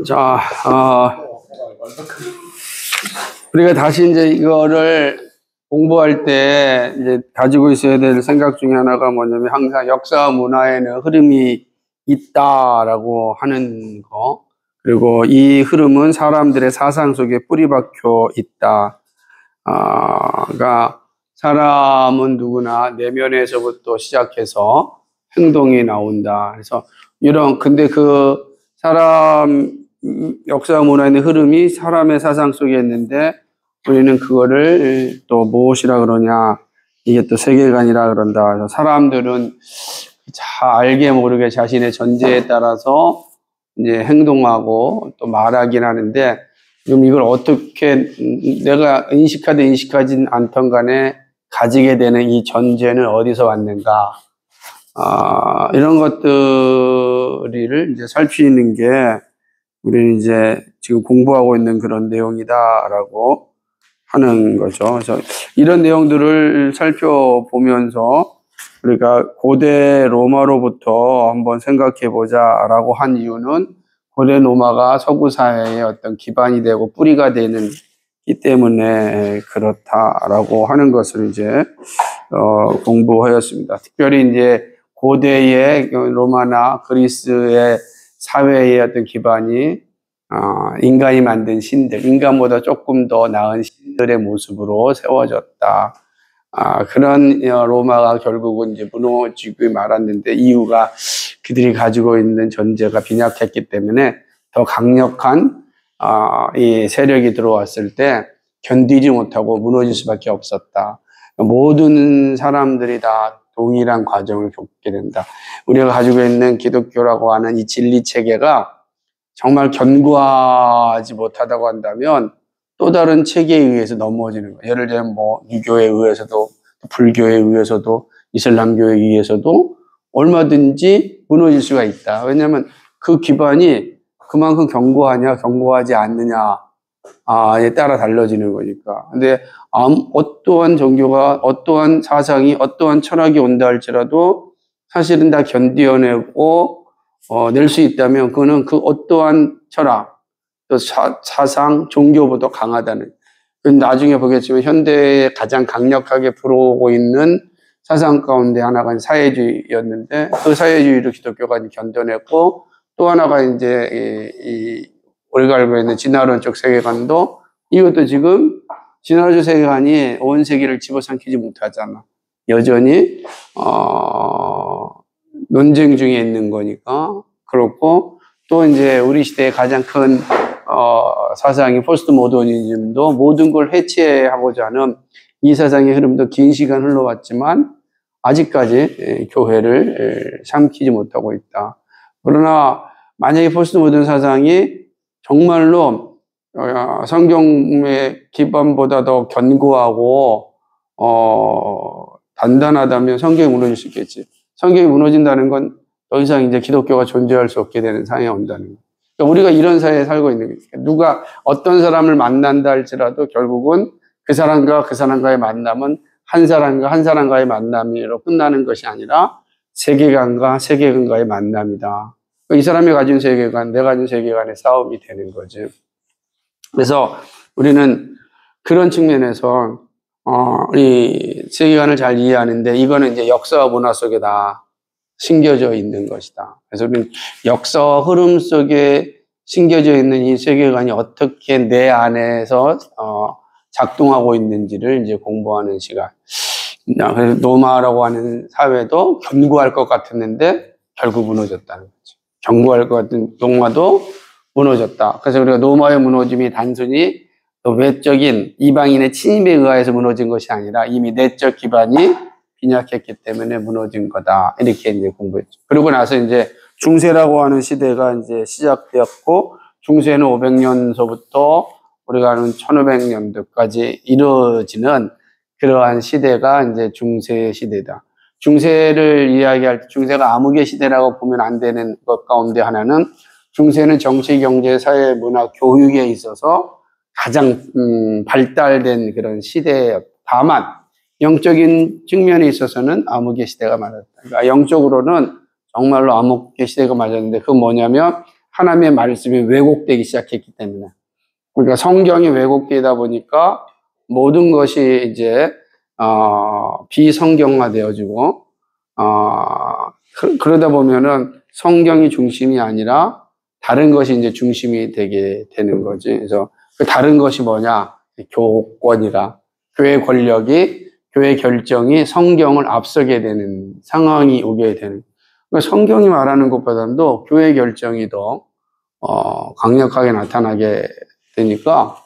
자, 우리가 다시 이제 이거를 공부할 때 이제 가지고 있어야 될 생각 중에 하나가 뭐냐면 항상 역사와 문화에는 흐름이 있다라고 하는 거. 그리고 이 흐름은 사람들의 사상 속에 뿌리 박혀 있다. 가 사람은 누구나 내면에서부터 시작해서 행동이 나온다. 그래서 근데 그 사람 역사 문화의 흐름이 사람의 사상 속에 있는데 우리는 그거를 또 무엇이라 그러냐? 이게 또 세계관이라 그런다. 그래서 사람들은 잘 알게 모르게 자신의 전제에 따라서 이제 행동하고 또 말하긴 하는데 지금 이걸 어떻게 내가 인식하든 인식하진 않던 간에 가지게 되는 이 전제는 어디서 왔는가? 이런 것들을 이제 살피는 게 우리는 이제 지금 공부하고 있는 그런 내용이다라고 하는 거죠. 그래서 이런 내용들을 살펴보면서 우리가 고대 로마로부터 한번 생각해 보자라고 한 이유는 고대 로마가 서구 사회의 어떤 기반이 되고 뿌리가 되는 이 때문에 그렇다라고 하는 것을 이제 공부하였습니다. 특별히 이제 고대의 로마나 그리스의 사회의 어떤 기반이 인간이 만든 신들, 인간보다 조금 더 나은 신들의 모습으로 세워졌다. 그런 로마가 결국은 이제 무너지고 말았는데 이유가 그들이 가지고 있는 전제가 빈약했기 때문에 더 강력한 이 세력이 들어왔을 때 견디지 못하고 무너질 수밖에 없었다. 모든 사람들이 다 동일한 과정을 겪게 된다. 우리가 가지고 있는 기독교라고 하는 이 진리 체계가 정말 견고하지 못하다고 한다면 또 다른 체계에 의해서 넘어지는 거예요. 예를 들면 뭐 유교에 의해서도 불교에 의해서도 이슬람교에 의해서도 얼마든지 무너질 수가 있다. 왜냐하면 그 기반이 그만큼 견고하냐 견고하지 않느냐에 따라 달라지는 거니까. 근데 어떠한 종교가 어떠한 사상이 어떠한 철학이 온다 할지라도 사실은 다 견디어내고 낼 수 있다면 그거는 그 어떠한 철학 또 사상 종교보다 강하다는. 나중에 보겠지만 현대에 가장 강력하게 불어오고 있는 사상 가운데 하나가 사회주의였는데 그 사회주의를 기독교가 견뎌냈고 또 하나가 이제 우리가 알고 있는 진화론적 세계관도 이것도 지금 진화론적 세계관이 온 세계를 집어삼키지 못하잖아. 여전히 논쟁 중에 있는 거니까 그렇고 또 이제 우리 시대의 가장 큰 사상이 포스트 모더니즘도 모든 걸 해체하고자 하는 이 사상의 흐름도 긴 시간 흘러왔지만 아직까지 교회를 삼키지 못하고 있다. 그러나 만약에 포스트 모던 사상이 정말로 성경의 기반보다 더 견고하고 단단하다면 성경이 무너질 수 있겠지. 성경이 무너진다는 건 더 이상 이제 기독교가 존재할 수 없게 되는 상황이 온다는 거예요. 그러니까 우리가 이런 사회에 살고 있는 거예요. 누가 어떤 사람을 만난다 할지라도 결국은 그 사람과 그 사람과의 만남은 한 사람과 한 사람과의 만남으로 끝나는 것이 아니라 세계관과 세계관과의 만남이다. 이 사람이 가진 세계관, 내가 가진 세계관의 싸움이 되는 거지. 그래서 우리는 그런 측면에서 이 세계관을 잘 이해하는데 이거는 이제 역사와 문화 속에 다 심겨져 있는 것이다. 그래서 우리는 역사와 흐름 속에 심겨져 있는 이 세계관이 어떻게 내 안에서 작동하고 있는지를 이제 공부하는 시간. 그래서 로마라고 하는 사회도 견고할 것 같았는데 결국 무너졌다는 거죠. 견고할 것 같은 로마도 무너졌다. 그래서 우리가 로마의 무너짐이 단순히 외적인 이방인의 침입에 의해서 무너진 것이 아니라 이미 내적 기반이 빈약했기 때문에 무너진 거다. 이렇게 이제 공부했죠. 그러고 나서 이제 중세라고 하는 시대가 이제 시작되었고, 중세는 500년서부터 우리가 아는 1500년도까지 이루어지는 그러한 시대가 이제 중세 시대다. 중세를 이야기할 때 중세가 암흑의 시대라고 보면 안 되는 것 가운데 하나는 중세는 정치, 경제, 사회, 문화, 교육에 있어서 가장 발달된 그런 시대였다. 다만 영적인 측면에 있어서는 암흑의 시대가 맞았다. 그러니까 영적으로는 정말로 암흑의 시대가 맞았는데 그건 뭐냐면 하나님의 말씀이 왜곡되기 시작했기 때문에. 그러니까 성경이 왜곡되다 보니까 모든 것이 이제 비성경화되어지고 그러다 보면은 성경이 중심이 아니라 다른 것이 이제 중심이 되게 되는 거지. 그래서 그 다른 것이 뭐냐? 교권이라. 교회 권력이, 교회 결정이 성경을 앞서게 되는 상황이 오게 되는. 그러니까 성경이 말하는 것보다도 교회 결정이 더 강력하게 나타나게 되니까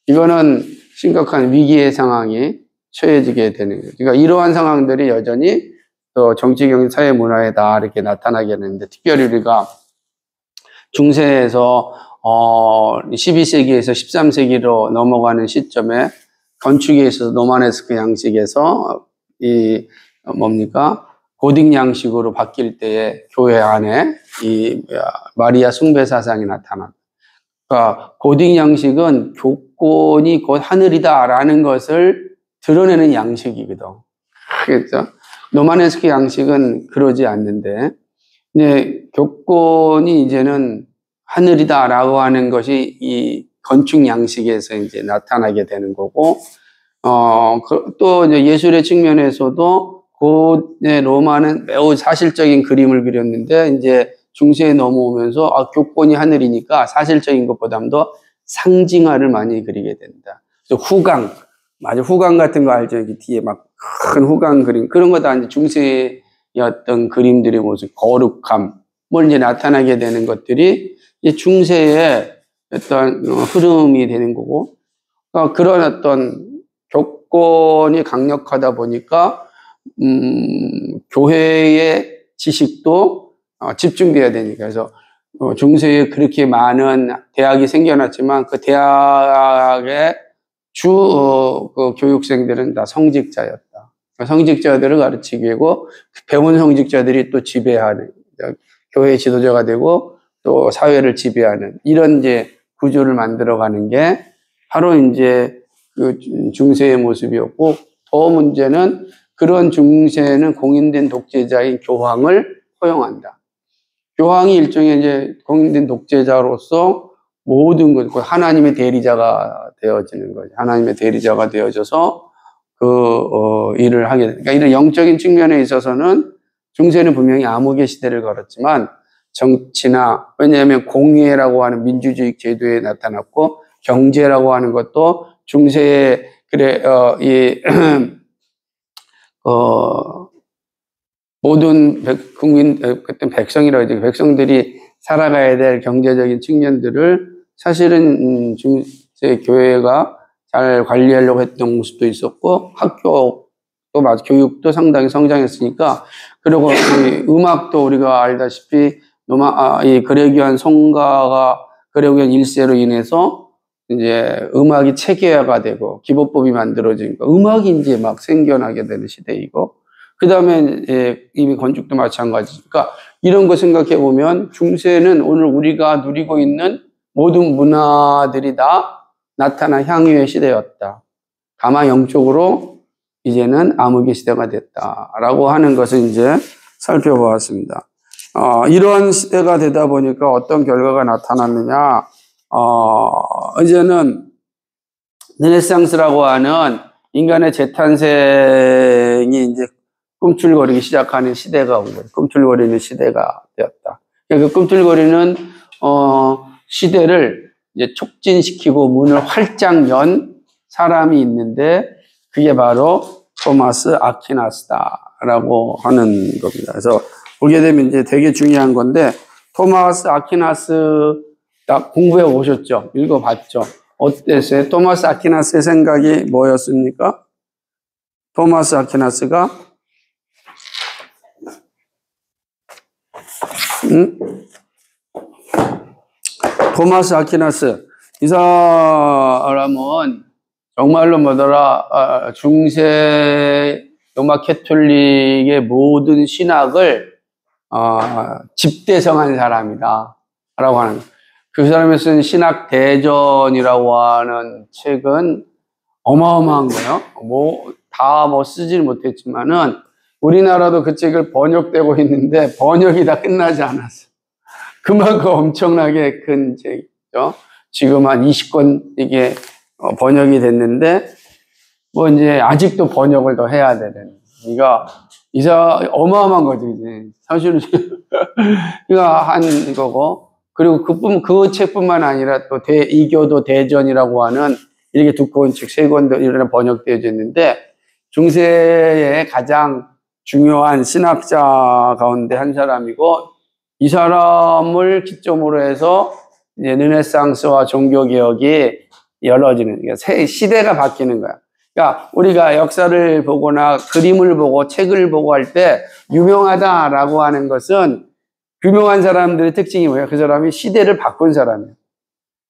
이거는 심각한 위기의 상황이 처해지게 되는 거예요. 그러니까 이러한 상황들이 여전히 또 정치, 경제, 사회, 문화에 다 이렇게 나타나게 되는데 특별히 우리가 중세에서 12세기에서 13세기로 넘어가는 시점에 건축에 있어서 노마네스크 양식에서 이 뭡니까? 고딕 양식으로 바뀔 때에 교회 안에 이 마리아 숭배 사상이 나타납니다. 그러니까 고딕 양식은 교권이 곧 하늘이다라는 것을 드러내는 양식이거든. 그렇죠? 노마네스크 양식은 그러지 않는데, 이제 교권이 이제는 하늘이다라고 하는 것이 이 건축 양식에서 이제 나타나게 되는 거고, 또 이제 예술의 측면에서도 고대 로마는 매우 사실적인 그림을 그렸는데, 이제 중세에 넘어오면서 교권이 하늘이니까 사실적인 것보다도 상징화를 많이 그리게 된다. 그래서 후강, 맞아, 후강 같은 거 알죠? 여기 뒤에 막 큰 후강 그림, 그런 거 다 이제 중세의 어떤 그림들의 모습, 거룩함, 뭘 이제 나타나게 되는 것들이 이제 중세의 어떤 흐름이 되는 거고, 그런 어떤 교권이 강력하다 보니까, 교회의 지식도 집중돼야 되니까. 그래서 중세에 그렇게 많은 대학이 생겨났지만 그 대학의 그 교육생들은 다 성직자였다. 성직자들을 가르치기 위하고 배운 성직자들이 또 지배하는, 교회 지도자가 되고 또 사회를 지배하는 이런 이제 구조를 만들어가는 게 바로 이제 그 중세의 모습이었고, 더 문제는 그런 중세는 공인된 독재자인 교황을 허용한다. 교황이 일종의 이제 공인된 독재자로서 모든 것, 하나님의 대리자가 되어지는 거죠. 하나님의 대리자가 되어져서 일을 하게 됩니다. 그러니까 이런 영적인 측면에 있어서는 중세는 분명히 암흑의 시대를 걸었지만 정치나, 왜냐하면 공의라고 하는 민주주의 제도에 나타났고 경제라고 하는 것도 중세에 모든 국민, 그때 백성이라고 하죠. 백성들이 살아가야 될 경제적인 측면들을 사실은 중세 교회가 잘 관리하려고 했던 모습도 있었고, 학교도 교육도 상당히 성장했으니까, 그리고 음악도 우리가 알다시피 이 그레고리안 성가가 그레고리안 1세로 인해서 이제 음악이 체계화가 되고 기법법이 만들어지니까 음악이 이제 막 생겨나게 되는 시대이고, 그 다음에 이미 건축도 마찬가지니까 이런 거 생각해 보면 중세는 오늘 우리가 누리고 있는 모든 문화들이 다 나타난 향유의 시대였다. 다만 영적으로 이제는 암흑의 시대가 됐다라고 하는 것을 이제 살펴보았습니다. 이러한 시대가 되다 보니까 어떤 결과가 나타났느냐? 이제는 르네상스라고 하는 인간의 재탄생이 이제 꿈틀거리기 시작하는 시대가 온 거예요. 꿈틀거리는 시대가 되었다. 그 꿈틀거리는 시대를 이제 촉진시키고 문을 활짝 연 사람이 있는데 그게 바로 토마스 아퀴나스다라고 하는 겁니다. 그래서 보게 되면 이제 되게 중요한 건데, 토마스 아퀴나스 딱 공부해 오셨죠? 읽어봤죠? 어땠어요? 토마스 아퀴나스의 생각이 뭐였습니까? 토마스 아퀴나스가 토마스 아퀴나스, 이 사람은 정말로 뭐더라, 중세 로마 캐톨릭의 모든 신학을 집대성한 사람이다 라고 하는 거예요. 그 사람이 쓴 신학 대전이라고 하는 책은 어마어마한 거예요. 다 뭐 쓰지는 못했지만은 우리나라도 그 책을 번역되고 있는데 번역이 다 끝나지 않았어. 그만큼 엄청나게 큰 책이죠. 지금 한 20권 이게 번역이 됐는데 뭐 이제 아직도 번역을 더 해야 되는. 어마어마한 거죠, 이제. 사실은 이가 한 거고. 그리고 그 책뿐만 아니라 또 이교도 대전이라고 하는 이렇게 두꺼운 책 3권도 이런 번역되어져 있는데 중세의 가장 중요한 신학자 가운데 한 사람이고 이 사람을 기점으로 해서 이제 르네상스와 종교개혁이 열어지는, 그러니까 시대가 바뀌는 거야. 그러니까 우리가 역사를 보거나 그림을 보고 책을 보고 할 때 유명하다라고 하는 것은 유명한 사람들의 특징이 뭐예요? 그 사람이 시대를 바꾼 사람이에요.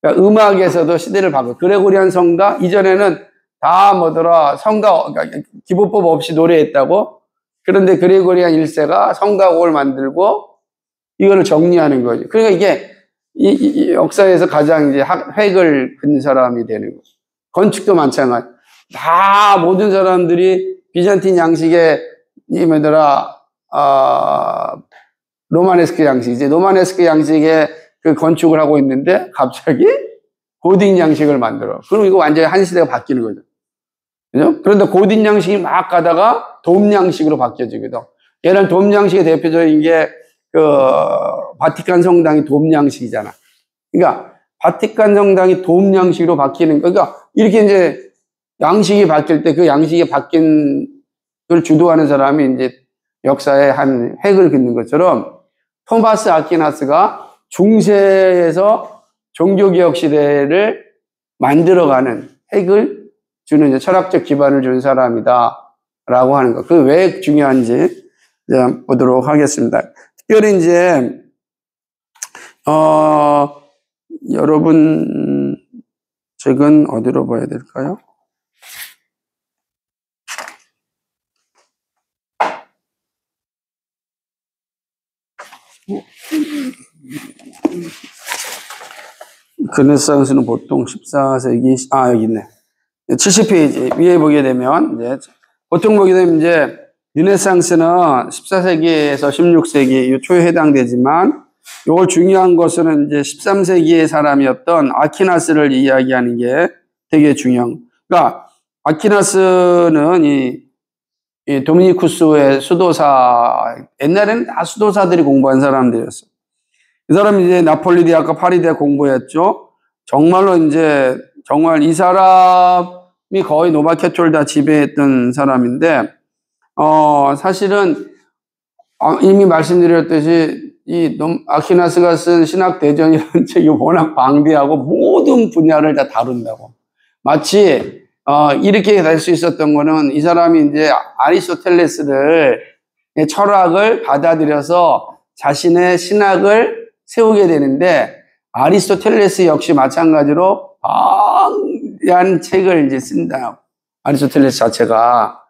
그러니까 음악에서도 시대를 바꾼. 그레고리안 성가 이전에는 다 뭐더라 성가 그러니까 기본법 없이 노래했다고. 그런데 그레고리안 1세가 성가곡을 만들고 이거를 정리하는 거죠. 그러니까 이게 이 역사에서 가장 이제 획을 그은 사람이 되는 거죠. 건축도 마찬가지. 다 모든 사람들이 비잔틴 양식의 로마네스크 양식, 이제 로마네스크 양식의 그 건축을 하고 있는데 갑자기 고딕 양식을 만들어. 그럼 이거 완전히 한 시대가 바뀌는 거죠. 그죠? 그런데 고딕 양식이 막 가다가 돔 양식으로 바뀌어지거든. 얘는 돔 양식의 대표적인 게 바티칸 성당이 돔 양식이잖아. 그러니까 바티칸 성당이 돔 양식으로 바뀌는 거. 그러니까 이렇게 이제 양식이 바뀔 때 그 양식이 바뀐 걸 주도하는 사람이 이제 역사에 한 획을 긋는 것처럼 토마스 아퀴나스가 중세에서 종교개혁 시대를 만들어가는 획을 주는 이제 철학적 기반을 준 사람이다라고 하는 거. 그 왜 중요한지 보도록 하겠습니다. 특별히 이제 여러분 책은 어디로 봐야 될까요? 르네상스는 보통 14세기, 여기 있네. 70페이지 위에 보게 되면, 이제, 보통 보게 되면 이제, 르네상스는 14세기에서 16세기 초에 해당되지만, 요걸 중요한 것은 이제 13세기의 사람이었던 아퀴나스를 이야기하는 게 되게 중요한. 그러니까, 아퀴나스는 이 도미니쿠스의 수도사, 옛날에는 다 수도사들이 공부한 사람들이었어요. 이 사람이 이제 나폴리 대학과 파리 대학 공부했죠. 정말 이 사람이 거의 노바케초를 다 지배했던 사람인데, 사실은, 이미 말씀드렸듯이, 아퀴나스가 쓴 신학대전이라는 책이 워낙 방대하고 모든 분야를 다 다룬다고. 마치, 이렇게 될 수 있었던 거는 이 사람이 이제 아리스토텔레스를 철학을 받아들여서 자신의 신학을 세우게 되는데 아리스토텔레스 역시 마찬가지로 방대한 책을 이제 쓴다. 아리스토텔레스 자체가.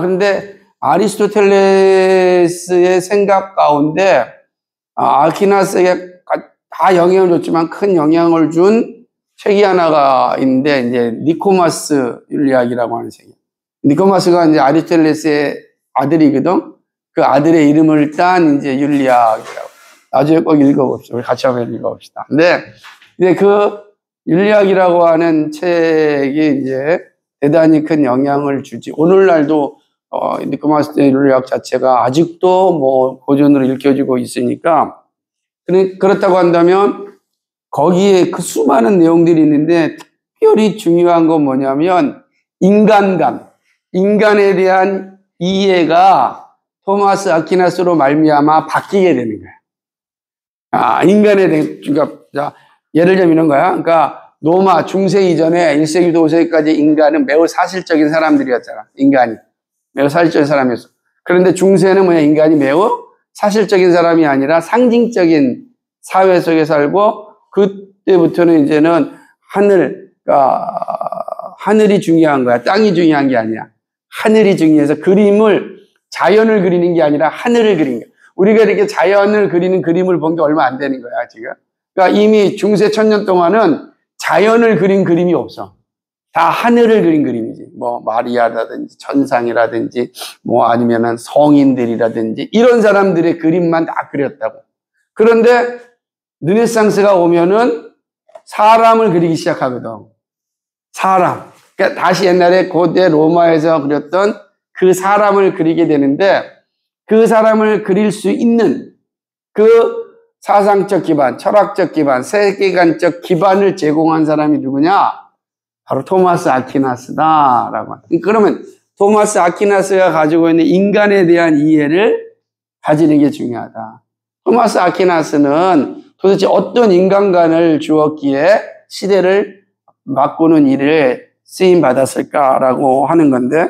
근데 아리스토텔레스의 생각 가운데 아퀴나스에게 다 영향을 줬지만 큰 영향을 준 책이 하나가 있는데 이제 니코마스 율리학이라고 하는 책이에요. 니코마스가 이제 아리스토텔레스의 아들이거든. 그 아들의 이름을 딴 이제 율리학이라고. 나중에 꼭 읽어봅시다. 우리 같이 한번 읽어봅시다. 근데 이제 그 율리학이라고 하는 책이 이제 대단히 큰 영향을 주지. 오늘날도 니코마스 율리학 자체가 아직도 뭐 고전으로 읽혀지고 있으니까. 그렇다고 한다면 거기에 그 수많은 내용들이 있는데 특별히 중요한 건 뭐냐면 인간감, 인간에 대한 이해가 토마스 아퀴나스로 말미암아 바뀌게 되는 거야. 인간에 대한, 그러니까 예를 들면 이런 거야. 그러니까 로마 중세 이전에 1세기부터 5세기까지 인간은 매우 사실적인 사람들이었잖아. 인간이 매우 사실적인 사람이었어. 그런데 중세는 뭐냐, 인간이 매우 사실적인 사람이 아니라 상징적인 사회 속에 살고 그때부터는 이제는 하늘이 중요한 거야. 땅이 중요한 게 아니야. 하늘이 중요해서 자연을 그리는 게 아니라 하늘을 그리는 거야. 우리가 이렇게 자연을 그리는 그림을 본 게 얼마 안 되는 거야, 지금. 그러니까 이미 중세 1000년 동안은 자연을 그린 그림이 없어. 다 하늘을 그린 그림이지. 뭐 마리아라든지 천상이라든지 뭐 아니면은 성인들이라든지 이런 사람들의 그림만 다 그렸다고. 그런데 르네상스가 오면은 사람을 그리기 시작하거든. 사람. 그러니까 다시 옛날에 고대 로마에서 그렸던 그 사람을 그리게 되는데 그 사람을 그릴 수 있는 그 사상적 기반, 철학적 기반, 세계관적 기반을 제공한 사람이 누구냐? 바로 토마스 아퀴나스다라고. 그러면 토마스 아퀴나스가 가지고 있는 인간에 대한 이해를 가지는 게 중요하다. 토마스 아퀴나스는 도대체 어떤 인간관을 주었기에 시대를 바꾸는 일에 쓰임 받았을까라고 하는 건데,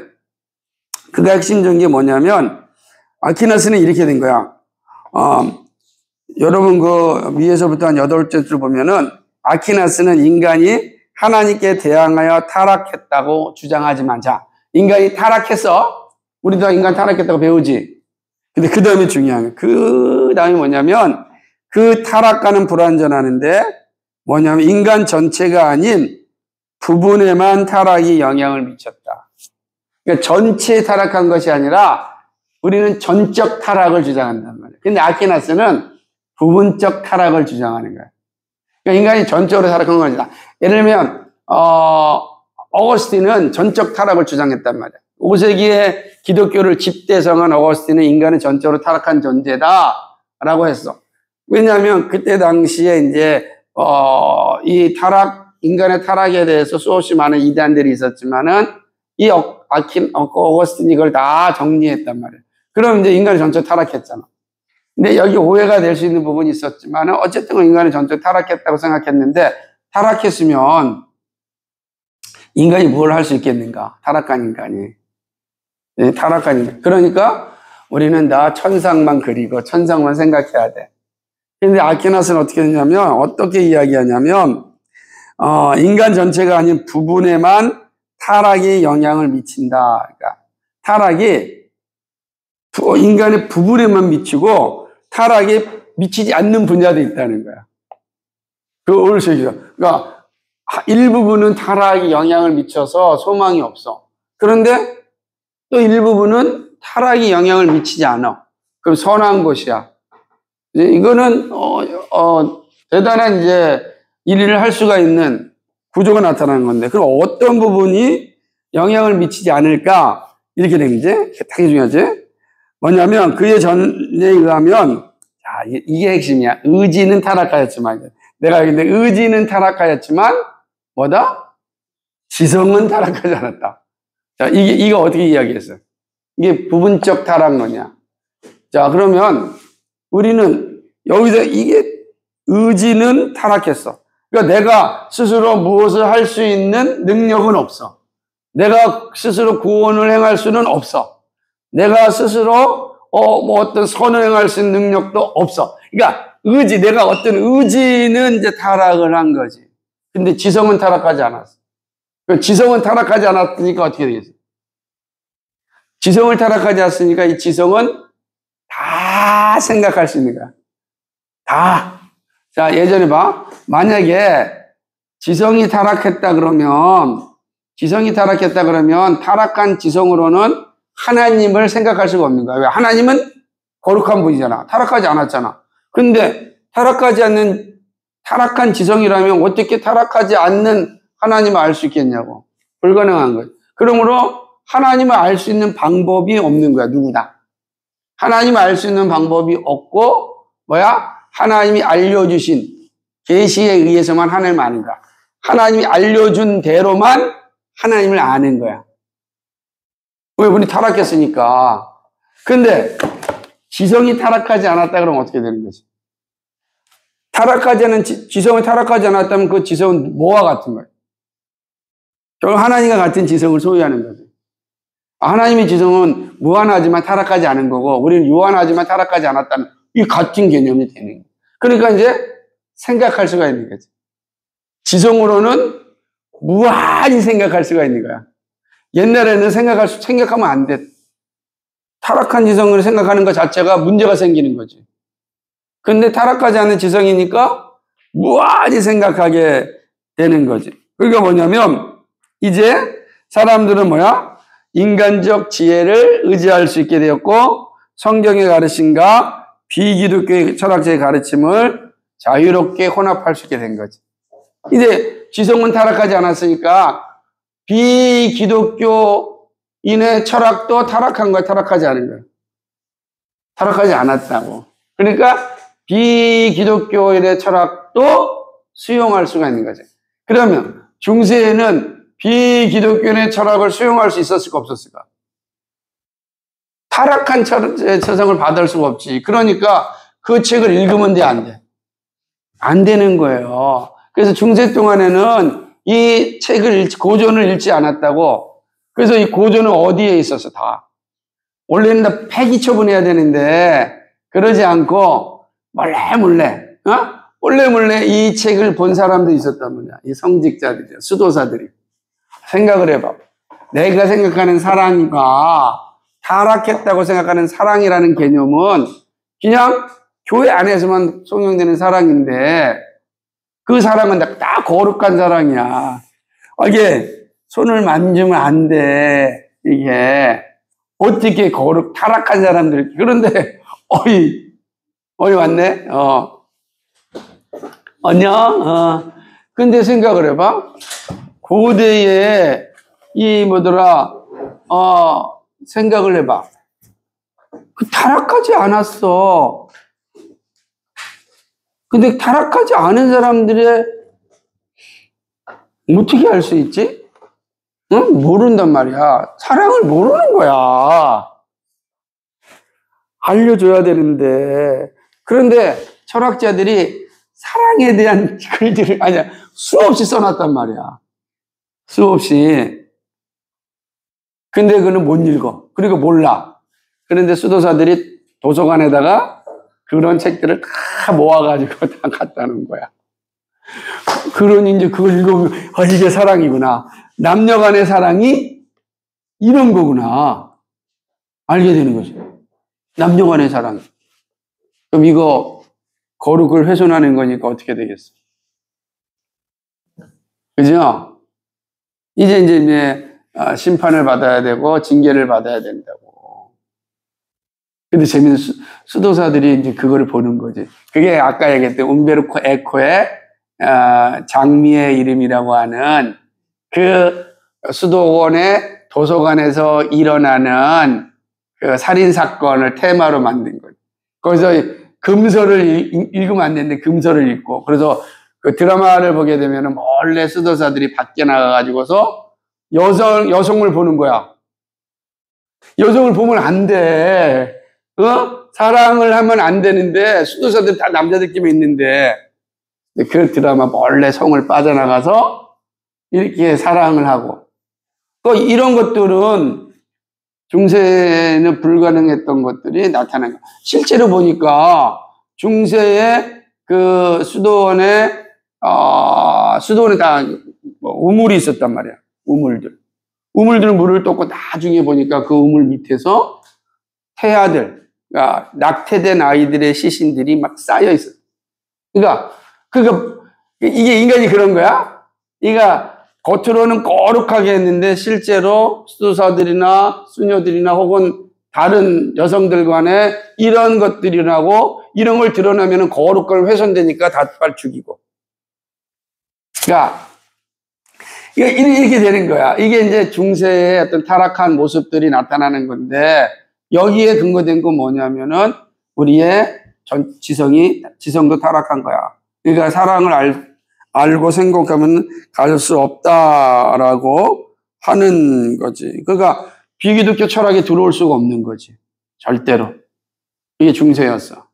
그가 핵심적인 게 뭐냐면 아퀴나스는 이렇게 된 거야. 여러분 그 위에서부터 한 8째 줄 보면은 아퀴나스는 인간이 하나님께 대항하여 타락했다고 주장하지만, 자, 인간이 타락했어. 우리도 인간 타락했다고 배우지. 근데 그 다음에 중요한 게, 그 다음에 뭐냐면 그 타락과는 불완전하는데 뭐냐면 인간 전체가 아닌 부분에만 타락이 영향을 미쳤다. 그러니까 전체에 타락한 것이 아니라 우리는 전적 타락을 주장한단 말이에요. 근데 아퀴나스는 부분적 타락을 주장하는 거예요. 그러니까 인간이 전적으로 타락한 건 아니다. 예를 들면 어거스틴은 전적 타락을 주장했단 말이에요. 5세기에 기독교를 집대성한 어거스틴은 인간은 전적으로 타락한 존재다라고 했어. 왜냐하면 그때 당시에 이제 이 타락, 인간의 타락에 대해서 수없이 많은 이단들이 있었지만은 이 어거스틴이 이걸 다 정리했단 말이에요. 그럼 이제 인간이 전적 타락했잖아. 근데 여기 오해가 될 수 있는 부분이 있었지만은 어쨌든 인간이 전적 타락했다고 생각했는데, 타락했으면 인간이 뭘 할 수 있겠는가? 타락한 인간이. 네, 타락한 인간. 그러니까 우리는 다 천상만 그리고 천상만 생각해야 돼. 근데 아퀴나스는 어떻게 했냐면, 어떻게 이야기하냐면, 인간 전체가 아닌 부분에만 타락이 영향을 미친다. 그러니까 타락이 인간의 부분에만 미치고 타락이 미치지 않는 분야도 있다는 거야. 그걸 얘기해요. 그러니까 일부분은 타락이 영향을 미쳐서 소망이 없어. 그런데 또 일부분은 타락이 영향을 미치지 않아. 그럼 선한 것이야. 이거는 대단한 이제 일을 할 수가 있는 구조가 나타나는 건데, 그럼 어떤 부분이 영향을 미치지 않을까? 이렇게 된 거지. 되게 중요하지. 뭐냐면 그의 전에 의하면, 자, 이게 핵심이야. 의지는 타락하였지만, 내가 근데 의지는 타락하였지만 뭐다? 지성은 타락하지 않았다. 자, 이거 어떻게 이야기했어? 이게 부분적 타락론이야. 자, 그러면 우리는 여기서 이게 의지는 타락했어. 그러니까 내가 스스로 무엇을 할 수 있는 능력은 없어. 내가 스스로 구원을 행할 수는 없어. 내가 스스로 뭐 어떤 선을 행할 수 있는 능력도 없어. 그러니까 내가 어떤 의지는 이제 타락을 한 거지. 근데 지성은 타락하지 않았어. 지성은 타락하지 않았으니까 어떻게 되겠어? 지성을 타락하지 않았으니까 이 지성은 다 생각할 수 있는 거야. 다. 자, 예전에 봐. 만약에 지성이 타락했다 그러면 타락한 지성으로는 하나님을 생각할 수가 없는 거야. 왜? 하나님은 거룩한 분이잖아. 타락하지 않았잖아. 근데 타락한 지성이라면 어떻게 타락하지 않는 하나님을 알 수 있겠냐고. 불가능한 거예요. 그러므로 하나님을 알 수 있는 방법이 없는 거야, 누구나. 하나님을 알 수 있는 방법이 없고, 하나님이 알려주신 계시에 의해서만 하나님을 아는 거야. 하나님이 알려준 대로만 하나님을 아는 거야. 왜? 우리 타락했으니까. 근데 지성이 타락하지 않았다 그러면 어떻게 되는 거지? 지성이 타락하지 않았다면 그 지성은 뭐와 같은 거예요? 결국 하나님과 같은 지성을 소유하는 거죠. 하나님의 지성은 무한하지만 타락하지 않은 거고, 우리는 유한하지만 타락하지 않았다는 이 같은 개념이 되는 거예요. 그러니까 이제 생각할 수가 있는 거지. 지성으로는 무한히 생각할 수가 있는 거야. 옛날에는 생각하면 안 돼. 타락한 지성을 생각하는 것 자체가 문제가 생기는 거지. 근데 타락하지 않은 지성이니까 무한히 생각하게 되는 거지. 그러니까 뭐냐면, 이제 사람들은 뭐야? 인간적 지혜를 의지할 수 있게 되었고 성경의 가르침과 비기독교의 철학자의 가르침을 자유롭게 혼합할 수 있게 된 거지. 이제 지성은 타락하지 않았으니까 비기독교인의 철학도 타락한 거야, 타락하지 않은 거야? 타락하지 않았다고. 그러니까 비기독교인의 철학도 수용할 수가 있는 거지. 그러면 중세에는 비기독교인의 철학을 수용할 수 있었을까 없었을까? 타락한 세상을 받을 수가 없지. 그러니까 그 책을 읽으면 돼, 안 돼? 안 되는 거예요. 그래서 중세 동안에는 이 책을 고전을 읽지 않았다고. 그래서 이 고전은 어디에 있었어, 다? 원래는 다 폐기 처분해야 되는데 그러지 않고 몰래 이 책을 본 사람도 있었단 말이야. 이 성직자들이, 수도사들이. 생각을 해봐. 내가 생각하는 사랑과 타락했다고 생각하는 사랑이라는 개념은 그냥 교회 안에서만 성용되는 사랑인데 그 사랑은 다 거룩한 사랑이야. 이게 손을 만지면 안 돼. 이게 어떻게 타락한 사람들. 그런데 어이 왔네. 안녕. 근데 생각을 해봐. 고대에 생각을 해봐. 타락하지 않았어. 근데 타락하지 않은 사람들의 어떻게 알 수 있지? 응? 모른단 말이야. 사랑을 모르는 거야. 알려줘야 되는데. 그런데 철학자들이 사랑에 대한 글들을 수없이 써놨단 말이야. 수없이. 근데 그는 못 읽어. 그리고 몰라. 그런데 수도사들이 도서관에다가 그런 책들을 다 모아가지고 다 갖다 놓은 거야. 그러니 이제 그걸 읽으면, 이게 사랑이구나. 남녀 간의 사랑이 이런 거구나. 알게 되는 거지. 남녀 간의 사랑. 그럼 이거 거룩을 훼손하는 거니까 어떻게 되겠어? 그죠? 이제 심판을 받아야 되고 징계를 받아야 된다고. 근데 재미는 수도사들이 이제 그거를 보는 거지. 그게 아까 얘기했던 움베르토 에코의 장미의 이름이라고 하는 그 수도원의 도서관에서 일어나는 그 살인 사건을 테마로 만든 거지. 거기서 금서를 읽으면 안 되는데 금서를 읽고, 그래서 그 드라마를 보게 되면 몰래 수도사들이 밖에 나가가지고서 여성을 보는 거야. 여성을 보면 안 돼. 사랑을 하면 안 되는데, 수도사들 다 남자들끼리 있는데, 그 드라마 몰래 성을 빠져나가서 이렇게 사랑을 하고. 이런 것들은 중세에는 불가능했던 것들이 나타난 거야. 실제로 보니까 중세의 그 수도원에 다 우물이 있었단 말이야. 우물들 물을 떠고 나중에 보니까 그 우물 밑에서 태아들, 그러니까 낙태된 아이들의 시신들이 막 쌓여 있어. 그러니까 이게 인간이 그런 거야? 그러니까 겉으로는 거룩하게 했는데 실제로 수도사들이나 수녀들이나 혹은 다른 여성들 간에 이런 것들이 일어나고, 이런 걸 드러나면 거룩을 훼손되니까 다 빨리 죽이고. 그러니까 이렇게 되는 거야. 이게 이제 중세의 어떤 타락한 모습들이 나타나는 건데, 여기에 근거된 건 뭐냐면은 우리의 지성도 타락한 거야. 그러니까 사랑을 알고 생각하면 가질 수 없다라고 하는 거지. 그러니까 비기독교 철학에 들어올 수가 없는 거지. 절대로. 이게 중세였어.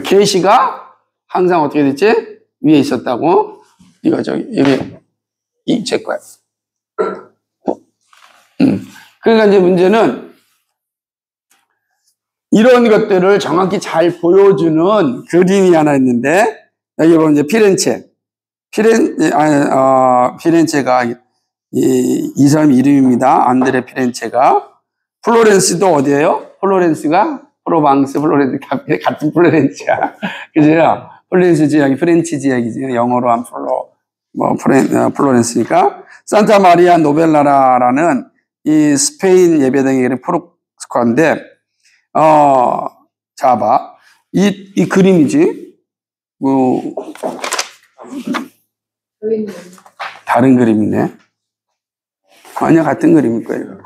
계시가 항상 어떻게 됐지? 위에 있었다고. 여기 제 거야. 그러니까 이제 문제는 이런 것들을 정확히 잘 보여주는 그림이 하나 있는데, 여기 보면 이제 피렌체가 이 사람 이름입니다. 안드레 피렌체가. 플로렌스도 어디예요? 플로렌스가 프로방스, 플로렌스 같은 플로렌스야. 그죠? 플로렌스 지역이 프렌치 지역이지. 영어로 한 플로렌스니까. 산타 마리아 노벨라라라는 이 스페인 예배당의 이름 포르투갈인데, 자, 봐. 이 그림이지. 다른 그림이네. 아니야, 같은 그림일 거예요.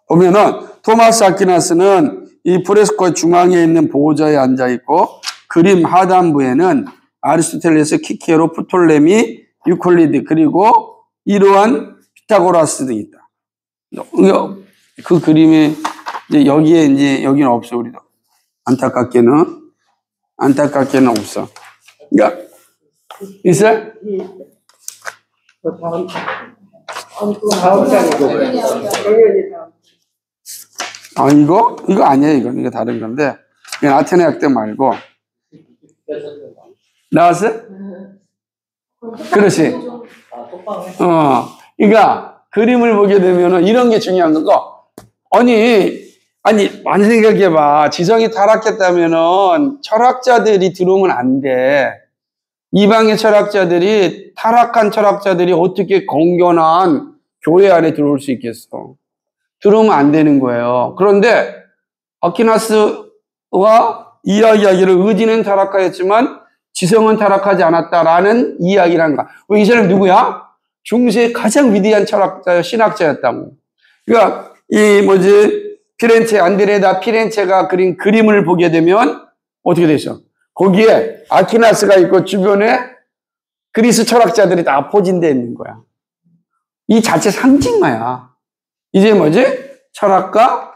보면은, 토마스 아퀴나스는 이 프레스코의 중앙에 있는 보호자에 앉아있고, 그림 하단부에는 아리스토텔레스, 키케로, 프톨레미, 유클리드, 그리고 이러한 피타고라스 등이 있다. 그 그림이, 이제 여기는 없어, 우리도. 안타깝게는 없어. 그러니까, 있어요? 이거 아니에요, 이거 다른 건데. 이건 아테네 학대 말고. 나왔어? 그렇지. 그러니까, 그림을 보게 되면은 이런 게 중요한 거고. 아니, 많이 생각해봐. 지성이 타락했다면은 철학자들이 들어오면 안 돼. 이방의 철학자들이, 타락한 철학자들이 어떻게 건전한 교회 안에 들어올 수 있겠어? 들어오면 안 되는 거예요. 그런데 아퀴나스와 이야기하기를 의지는 타락하였지만 지성은 타락하지 않았다라는 이야기를 거야. 왜 이 사람이 누구야? 중세의 가장 위대한 철학자, 신학자였다고. 그러니까 피렌체, 안드레다 피렌체가 그린 그림을 보게 되면 어떻게 되죠? 거기에 아퀴나스가 있고 주변에 그리스 철학자들이 다 포진되어 있는 거야. 이 자체 상징화야. 이제 철학과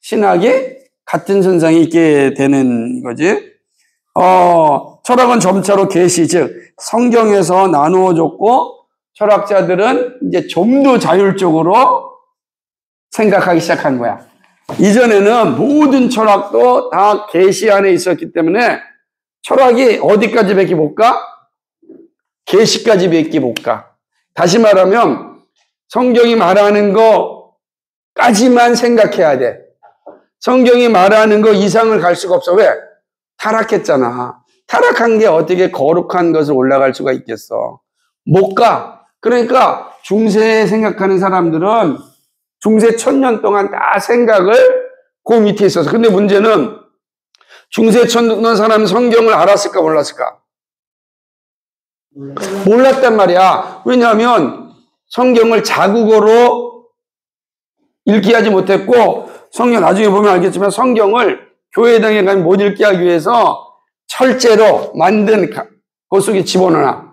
신학이 같은 선상에 있게 되는 거지. 철학은 점차로 계시, 즉 성경에서 나누어졌고 철학자들은 이제 좀 더 자율적으로 생각하기 시작한 거야. 이전에는 모든 철학도 다 계시 안에 있었기 때문에 철학이 어디까지밖에 못 가? 계시까지밖에 못 가. 다시 말하면 성경이 말하는 거까지만 생각해야 돼. 성경이 말하는 거 이상을 갈 수가 없어. 왜? 타락했잖아. 타락한 게 어떻게 거룩한 것을 올라갈 수가 있겠어? 못 가. 그러니까 중세에 생각하는 사람들은 중세 1000년 동안 다 생각을 그 밑에 있었어. 근데 문제는 중세 1000년 사람은 성경을 알았을까 몰랐을까? 몰랐단 말이야. 왜냐하면 성경을 자국어로 읽게 하지 못했고 성경 나중에 보면 알겠지만 성경을 교회당에 가면 못 읽게 하기 위해서 철제로 만든 그 속에 집어넣어.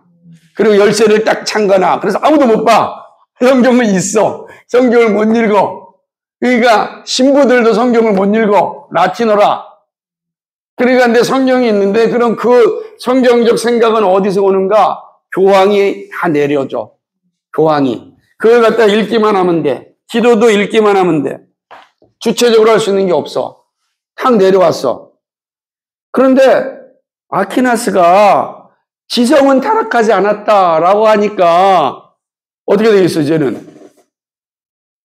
그리고 열쇠를 딱 잠가놔. 그래서 아무도 못 봐. 성경은 있어. 성경을 못 읽어. 그러니까 신부들도 성경을 못 읽어. 라틴어라. 그러니까 근데 성경이 있는데 그럼 그 성경적 생각은 어디서 오는가? 교황이 다 내려줘. 교황이. 그걸 갖다 읽기만 하면 돼. 기도도 읽기만 하면 돼. 주체적으로 할 수 있는 게 없어. 탁 내려왔어. 그런데 아퀴나스가 지성은 타락하지 않았다라고 하니까 어떻게 되겠어, 이제는?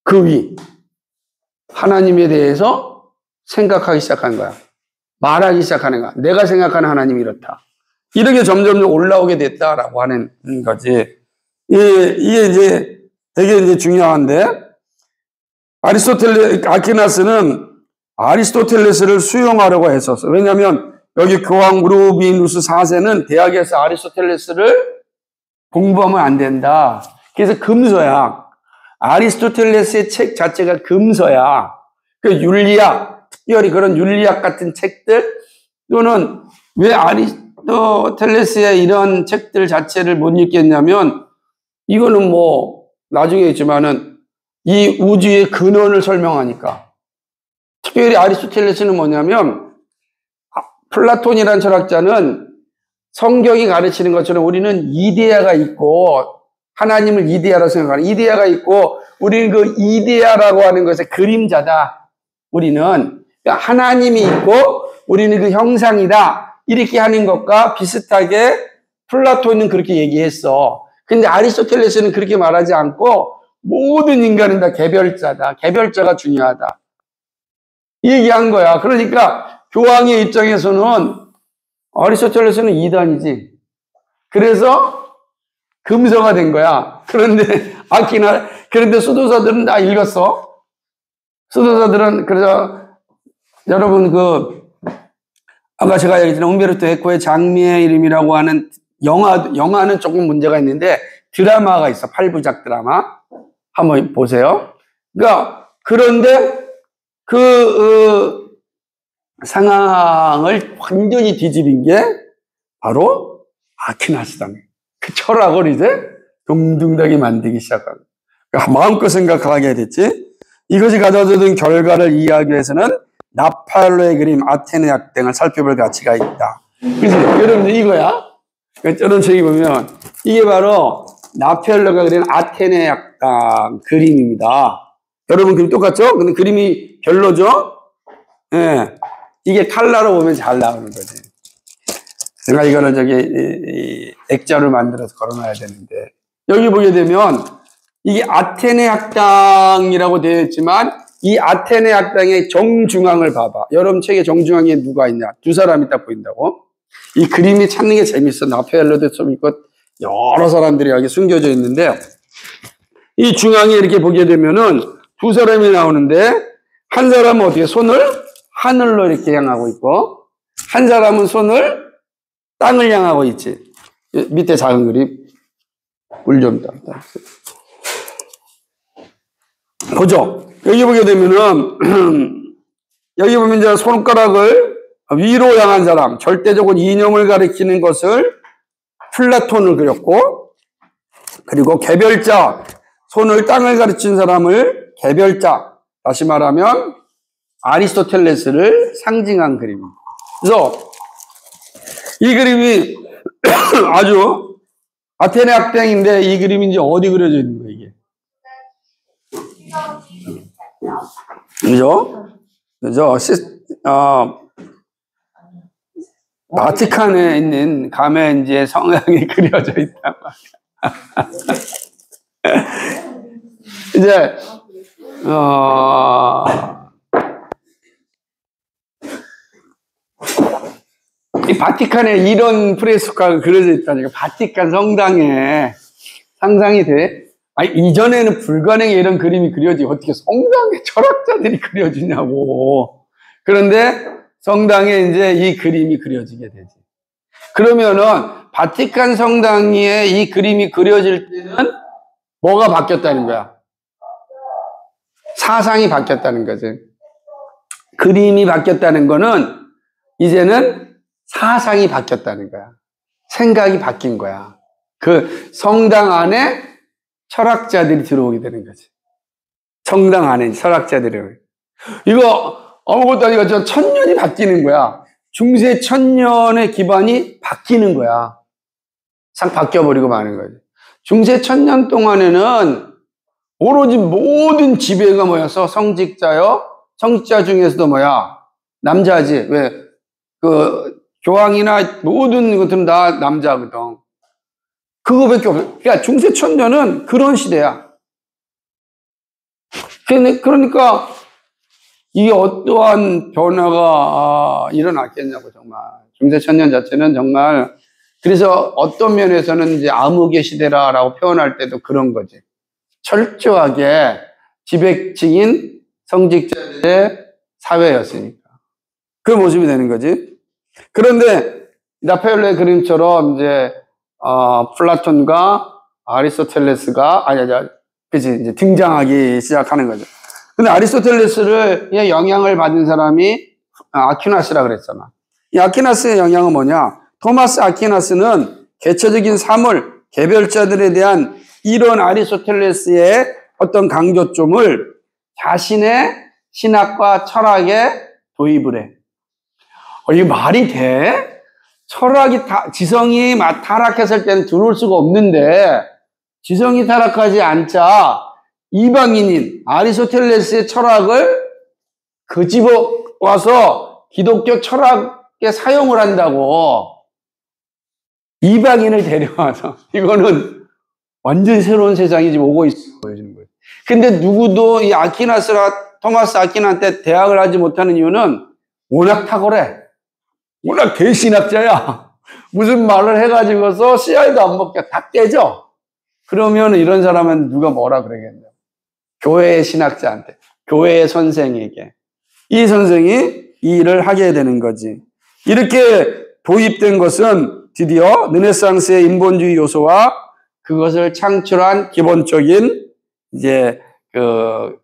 그 위. 하나님에 대해서 생각하기 시작한 거야. 말하기 시작하는 거야. 내가 생각하는 하나님이 이렇다. 이렇게 점점 올라오게 됐다라고 하는 거지. 이게 이제 되게 이제 중요한데, 아퀴나스는 아리스토텔레스를 수용하려고 했었어. 왜냐하면 여기 교황 우르비누스 4세는 대학에서 아리스토텔레스를 공부하면 안 된다. 그래서 금서야. 아리스토텔레스의 책 자체가 금서야. 그 윤리학, 특별히 그런 윤리학 같은 책들 또는 왜 아리스토텔레스의 이런 책들 자체를 못 읽겠냐면 이거는 나중에 있지만은 이 우주의 근원을 설명하니까. 특별히 아리스토텔레스는 뭐냐면 플라톤이라는 철학자는 성경이 가르치는 것처럼 우리는 이데아가 있고 하나님을 이데아라고 생각하는 이데아가 있고 우리는 그 이데아라고 하는 것의 그림자다. 우리는 하나님이 있고 우리는 그 형상이다. 이렇게 하는 것과 비슷하게 플라톤은 그렇게 얘기했어. 근데 아리스토텔레스는 그렇게 말하지 않고 모든 인간은 다 개별자다. 개별자가 중요하다. 이 얘기한 거야. 그러니까 교황의 입장에서는 아리스토텔레스는 이단이지. 그래서 금서가 된 거야. 그런데 수도사들은 다 읽었어. 수도사들은, 그래서, 여러분, 아까 제가 얘기했던 umberto eco의 장미의 이름이라고 하는 영화는 조금 문제가 있는데, 드라마가 있어. 8부작 드라마. 한번 보세요. 그런데, 상황을 완전히 뒤집은 게, 바로, 아퀴나스당. 그 철학을 이제 동등하게 만들기 시작한 거예요. 마음껏 생각하게 됐지. 이것이 가져다준 결과를 이해하기 위해서는 나팔로의 그림 아테네 약당을 살펴볼 가치가 있다. 그래서 여러분들 이거야. 저런 책이 보면 이게 바로 나팔로가 그린 아테네 약당 그림입니다. 여러분 그림 똑같죠? 근데 그림이 별로죠? 예. 이게 칼라로 보면 잘 나오는 거지. 제가 이거는 액자를 만들어서 걸어놔야 되는데, 여기 보게 되면, 이게 아테네 학당이라고 되어 있지만, 이 아테네 학당의 정중앙을 봐봐. 여러분 책에 정중앙에 누가 있냐? 두 사람이 딱 보인다고? 이 그림이 찾는 게 재밌어. 나펠러도 좀 있고, 여러 사람들이 여기 숨겨져 있는데, 이 중앙에 이렇게 보게 되면은, 두 사람이 나오는데, 한 사람은 어떻게 손을 하늘로 이렇게 향하고 있고, 한 사람은 손을 땅을 향하고 있지. 밑에 작은 그림. 물 좀 따. 보죠. 여기 보게 되면은, 여기 보면 이제 손가락을 위로 향한 사람, 절대적으로 이념을 가리키는 것을 플라톤을 그렸고, 그리고 개별자, 손을 땅을 가르친 사람을 개별자, 다시 말하면 아리스토텔레스를 상징한 그림입니다. 그래서 이 그림이 아주 아테네 학당인데 이 그림이 이제 어디 그려져 있는 거예요, 이게? 그죠? 그죠? 바티칸에 있는 가면지의 성향이 그려져 있단 말이야. 이제, 이 바티칸에 이런 프레스코가 그려져 있다니까. 바티칸 성당에 상상이 돼? 아니, 이전에는 불가능해 이런 그림이 그려지고 어떻게 성당에 철학자들이 그려지냐고. 그런데 성당에 이제 이 그림이 그려지게 되지. 그러면은 바티칸 성당에 이 그림이 그려질 때는 뭐가 바뀌었다는 거야? 사상이 바뀌었다는 거지. 그림이 바뀌었다는 거는 이제는 사상이 바뀌었다는 거야. 생각이 바뀐 거야. 그 성당 안에 철학자들이 들어오게 되는 거지. 성당 안에 철학자들이. 이거 아무것도 아니고 저 천년이 바뀌는 거야. 중세 천년의 기반이 바뀌는 거야. 싹 바뀌어버리고 마는 거지. 중세 천년 동안에는 오로지 모든 지배가 뭐였어? 성직자요? 성직자 중에서도 뭐야? 남자지. 왜? 교황이나 모든 것들은 다 남자거든. 그거밖에 없어. 그러니까 중세 천년은 그런 시대야. 그러니까 이게 어떠한 변화가 일어났겠냐고, 정말. 중세 천년 자체는 정말, 그래서 어떤 면에서는 이제 암흑의 시대라라고 표현할 때도 그런 거지. 철저하게 지배층인 성직자들의 사회였으니까. 그 모습이 되는 거지. 그런데 나팔로의 그림처럼 이제 플라톤과 아리스토텔레스가 그치 이제 등장하기 시작하는 거죠. 근데 아리스토텔레스의 영향을 받은 사람이 아퀴나스라 그랬잖아. 이 아퀴나스의 영향은 뭐냐? 토마스 아퀴나스는 개체적인 사물, 개별자들에 대한 이런 아리스토텔레스의 어떤 강조점을 자신의 신학과 철학에 도입을 해. 이게 말이 돼? 지성이 타락했을 때는 들어올 수가 없는데, 지성이 타락하지 않자 이방인인 아리스토텔레스의 철학을 집어와서 기독교 철학에 사용을 한다고. 이방인을 데려와서. 이거는 완전히 새로운 세상이 지금 오고 있어 보여주는 거예요. 근데 누구도 이 토마스 아퀴나스한테 대학을 하지 못하는 이유는 워낙 탁월해. 워낙 대신학자야. 무슨 말을 해가지고서 씨알도 안 먹게 다 깨져. 그러면 이런 사람은 누가 뭐라 그러겠냐. 교회의 신학자한테, 교회의 선생에게. 이 선생이 이 일을 하게 되는 거지. 이렇게 도입된 것은 드디어 르네상스의 인본주의 요소와 그것을 창출한 기본적인 이제 그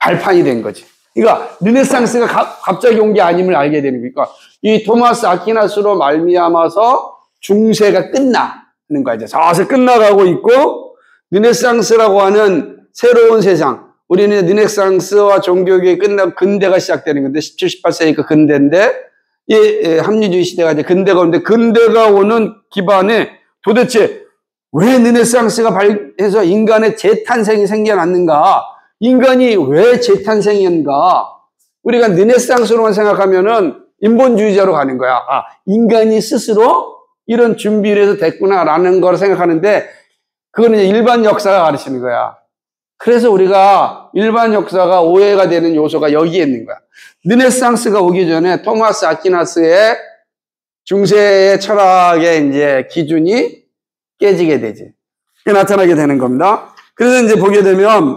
발판이 된 거지. 그러니까 르네상스가 갑자기 온 게 아님을 알게 되는 거니까 이 토마스 아퀴나스로 말미암아서 중세가 끝나는 거야. 이제 사실 끝나가고 있고 르네상스라고 하는 새로운 세상. 우리는 르네상스와 종교교육이 끝나고 근대가 시작되는 건데 17, 18세기 그 근대인데 이 합리주의 시대가 이제 근대가 오는데 근대가 오는 기반에 도대체 왜 르네상스가 발해서 인간의 재탄생이 생겨났는가? 인간이 왜 재탄생인가? 우리가 르네상스로만 생각하면은 인본주의자로 가는 거야. 아, 인간이 스스로 이런 준비를 해서 됐구나라는 걸 생각하는데 그거는 이제 일반 역사가 가르치는 거야. 그래서 우리가 일반 역사가 오해가 되는 요소가 여기에 있는 거야. 르네상스가 오기 전에 토마스 아퀴나스의 중세의 철학의 이제 기준이 깨지게 되지. 그게 나타나게 되는 겁니다. 그래서 이제 보게 되면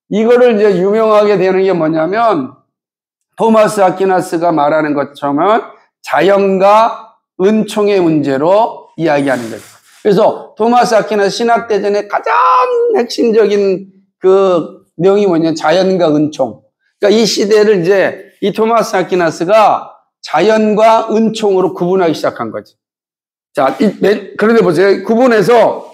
이거를 이제 유명하게 되는 게 뭐냐면 토마스 아퀴나스가 말하는 것처럼 자연과 은총의 문제로 이야기하는 거죠. 그래서 토마스 아퀴나스 신학대전의 가장 핵심적인 그 내용이 뭐냐면 자연과 은총. 그러니까 이 시대를 이제 이 토마스 아퀴나스가 자연과 은총으로 구분하기 시작한 거지. 자, 그런데 보세요. 구분해서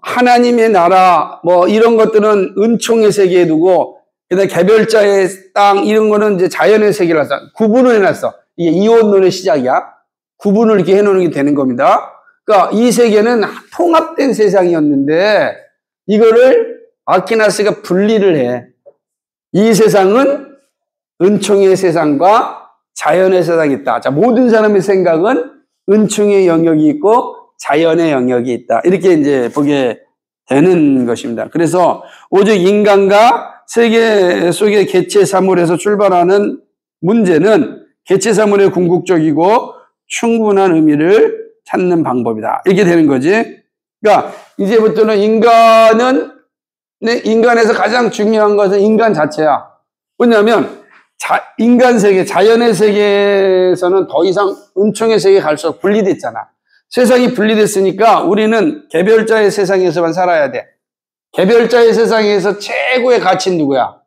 하나님의 나라 뭐 이런 것들은 은총의 세계에 두고 그다음에 개별자의 땅 이런 거는 이제 자연의 세계를 해서 구분을 해놨어. 이게 이원론의 시작이야. 구분을 이렇게 해놓는 게 되는 겁니다. 그러니까 이 세계는 통합된 세상이었는데 이거를 아퀴나스가 분리를 해. 이 세상은 은총의 세상과 자연의 세상이 있다. 자, 모든 사람의 생각은 은총의 영역이 있고 자연의 영역이 있다. 이렇게 이제 보게 되는 것입니다. 그래서 오직 인간과 세계 속의 개체 사물에서 출발하는 문제는 개체 사물의 궁극적이고 충분한 의미를 찾는 방법이다. 이렇게 되는 거지. 그러니까 이제부터는 인간에서 가장 중요한 것은 인간 자체야. 뭐냐면 인간 세계, 자연의 세계에서는 더 이상 은총의 세계에 갈수록 분리됐잖아. 세상이 분리됐으니까 우리는 개별자의 세상에서만 살아야 돼. 개별자의 세상에서 최고의 가치는 누구야?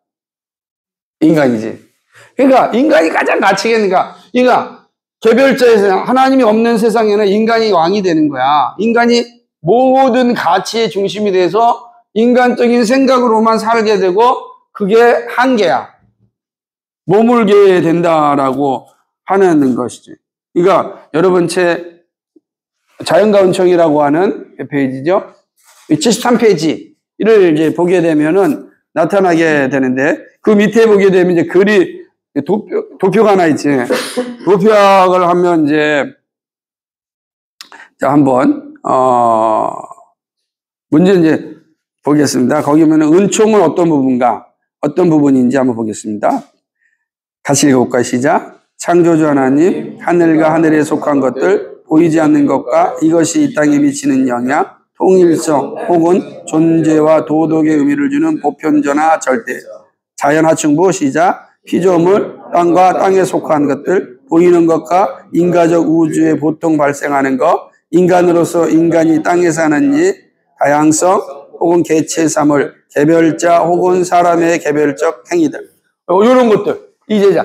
인간이지. 그러니까 인간이 가장 가치가 있는가? 그러니까 개별자의 세상, 하나님이 없는 세상에는 인간이 왕이 되는 거야. 인간이 모든 가치의 중심이 돼서 인간적인 생각으로만 살게 되고 그게 한계야. 머물게 된다라고 하는 것이지. 그러니까 여러분 자연과 은총이라고 하는 페이지죠. 73페이지를 이제 보게 되면은 나타나게 되는데 그 밑에 보게 되면 이제 글이 도표가 하나 있지. 도표학을 하면 이제 자 한번 문제 이제 보겠습니다. 거기 보면 은총은 어떤 부분가 어떤 부분인지 한번 보겠습니다. 같이 읽어볼까요? 시작. 창조주 하나님, 하늘과 하늘에 속한 것들, 보이지 않는 것과 이것이 이 땅에 미치는 영향, 통일성 혹은 존재와 도덕의 의미를 주는 보편전화 절대. 자연 하층부 시작. 피조물, 땅과 땅에 속한 것들, 보이는 것과 인과적 우주에 보통 발생하는 것, 인간으로서 인간이 땅에 사는 일, 다양성 혹은 개체 사물, 개별자 혹은 사람의 개별적 행위들. 이런 것들. 이제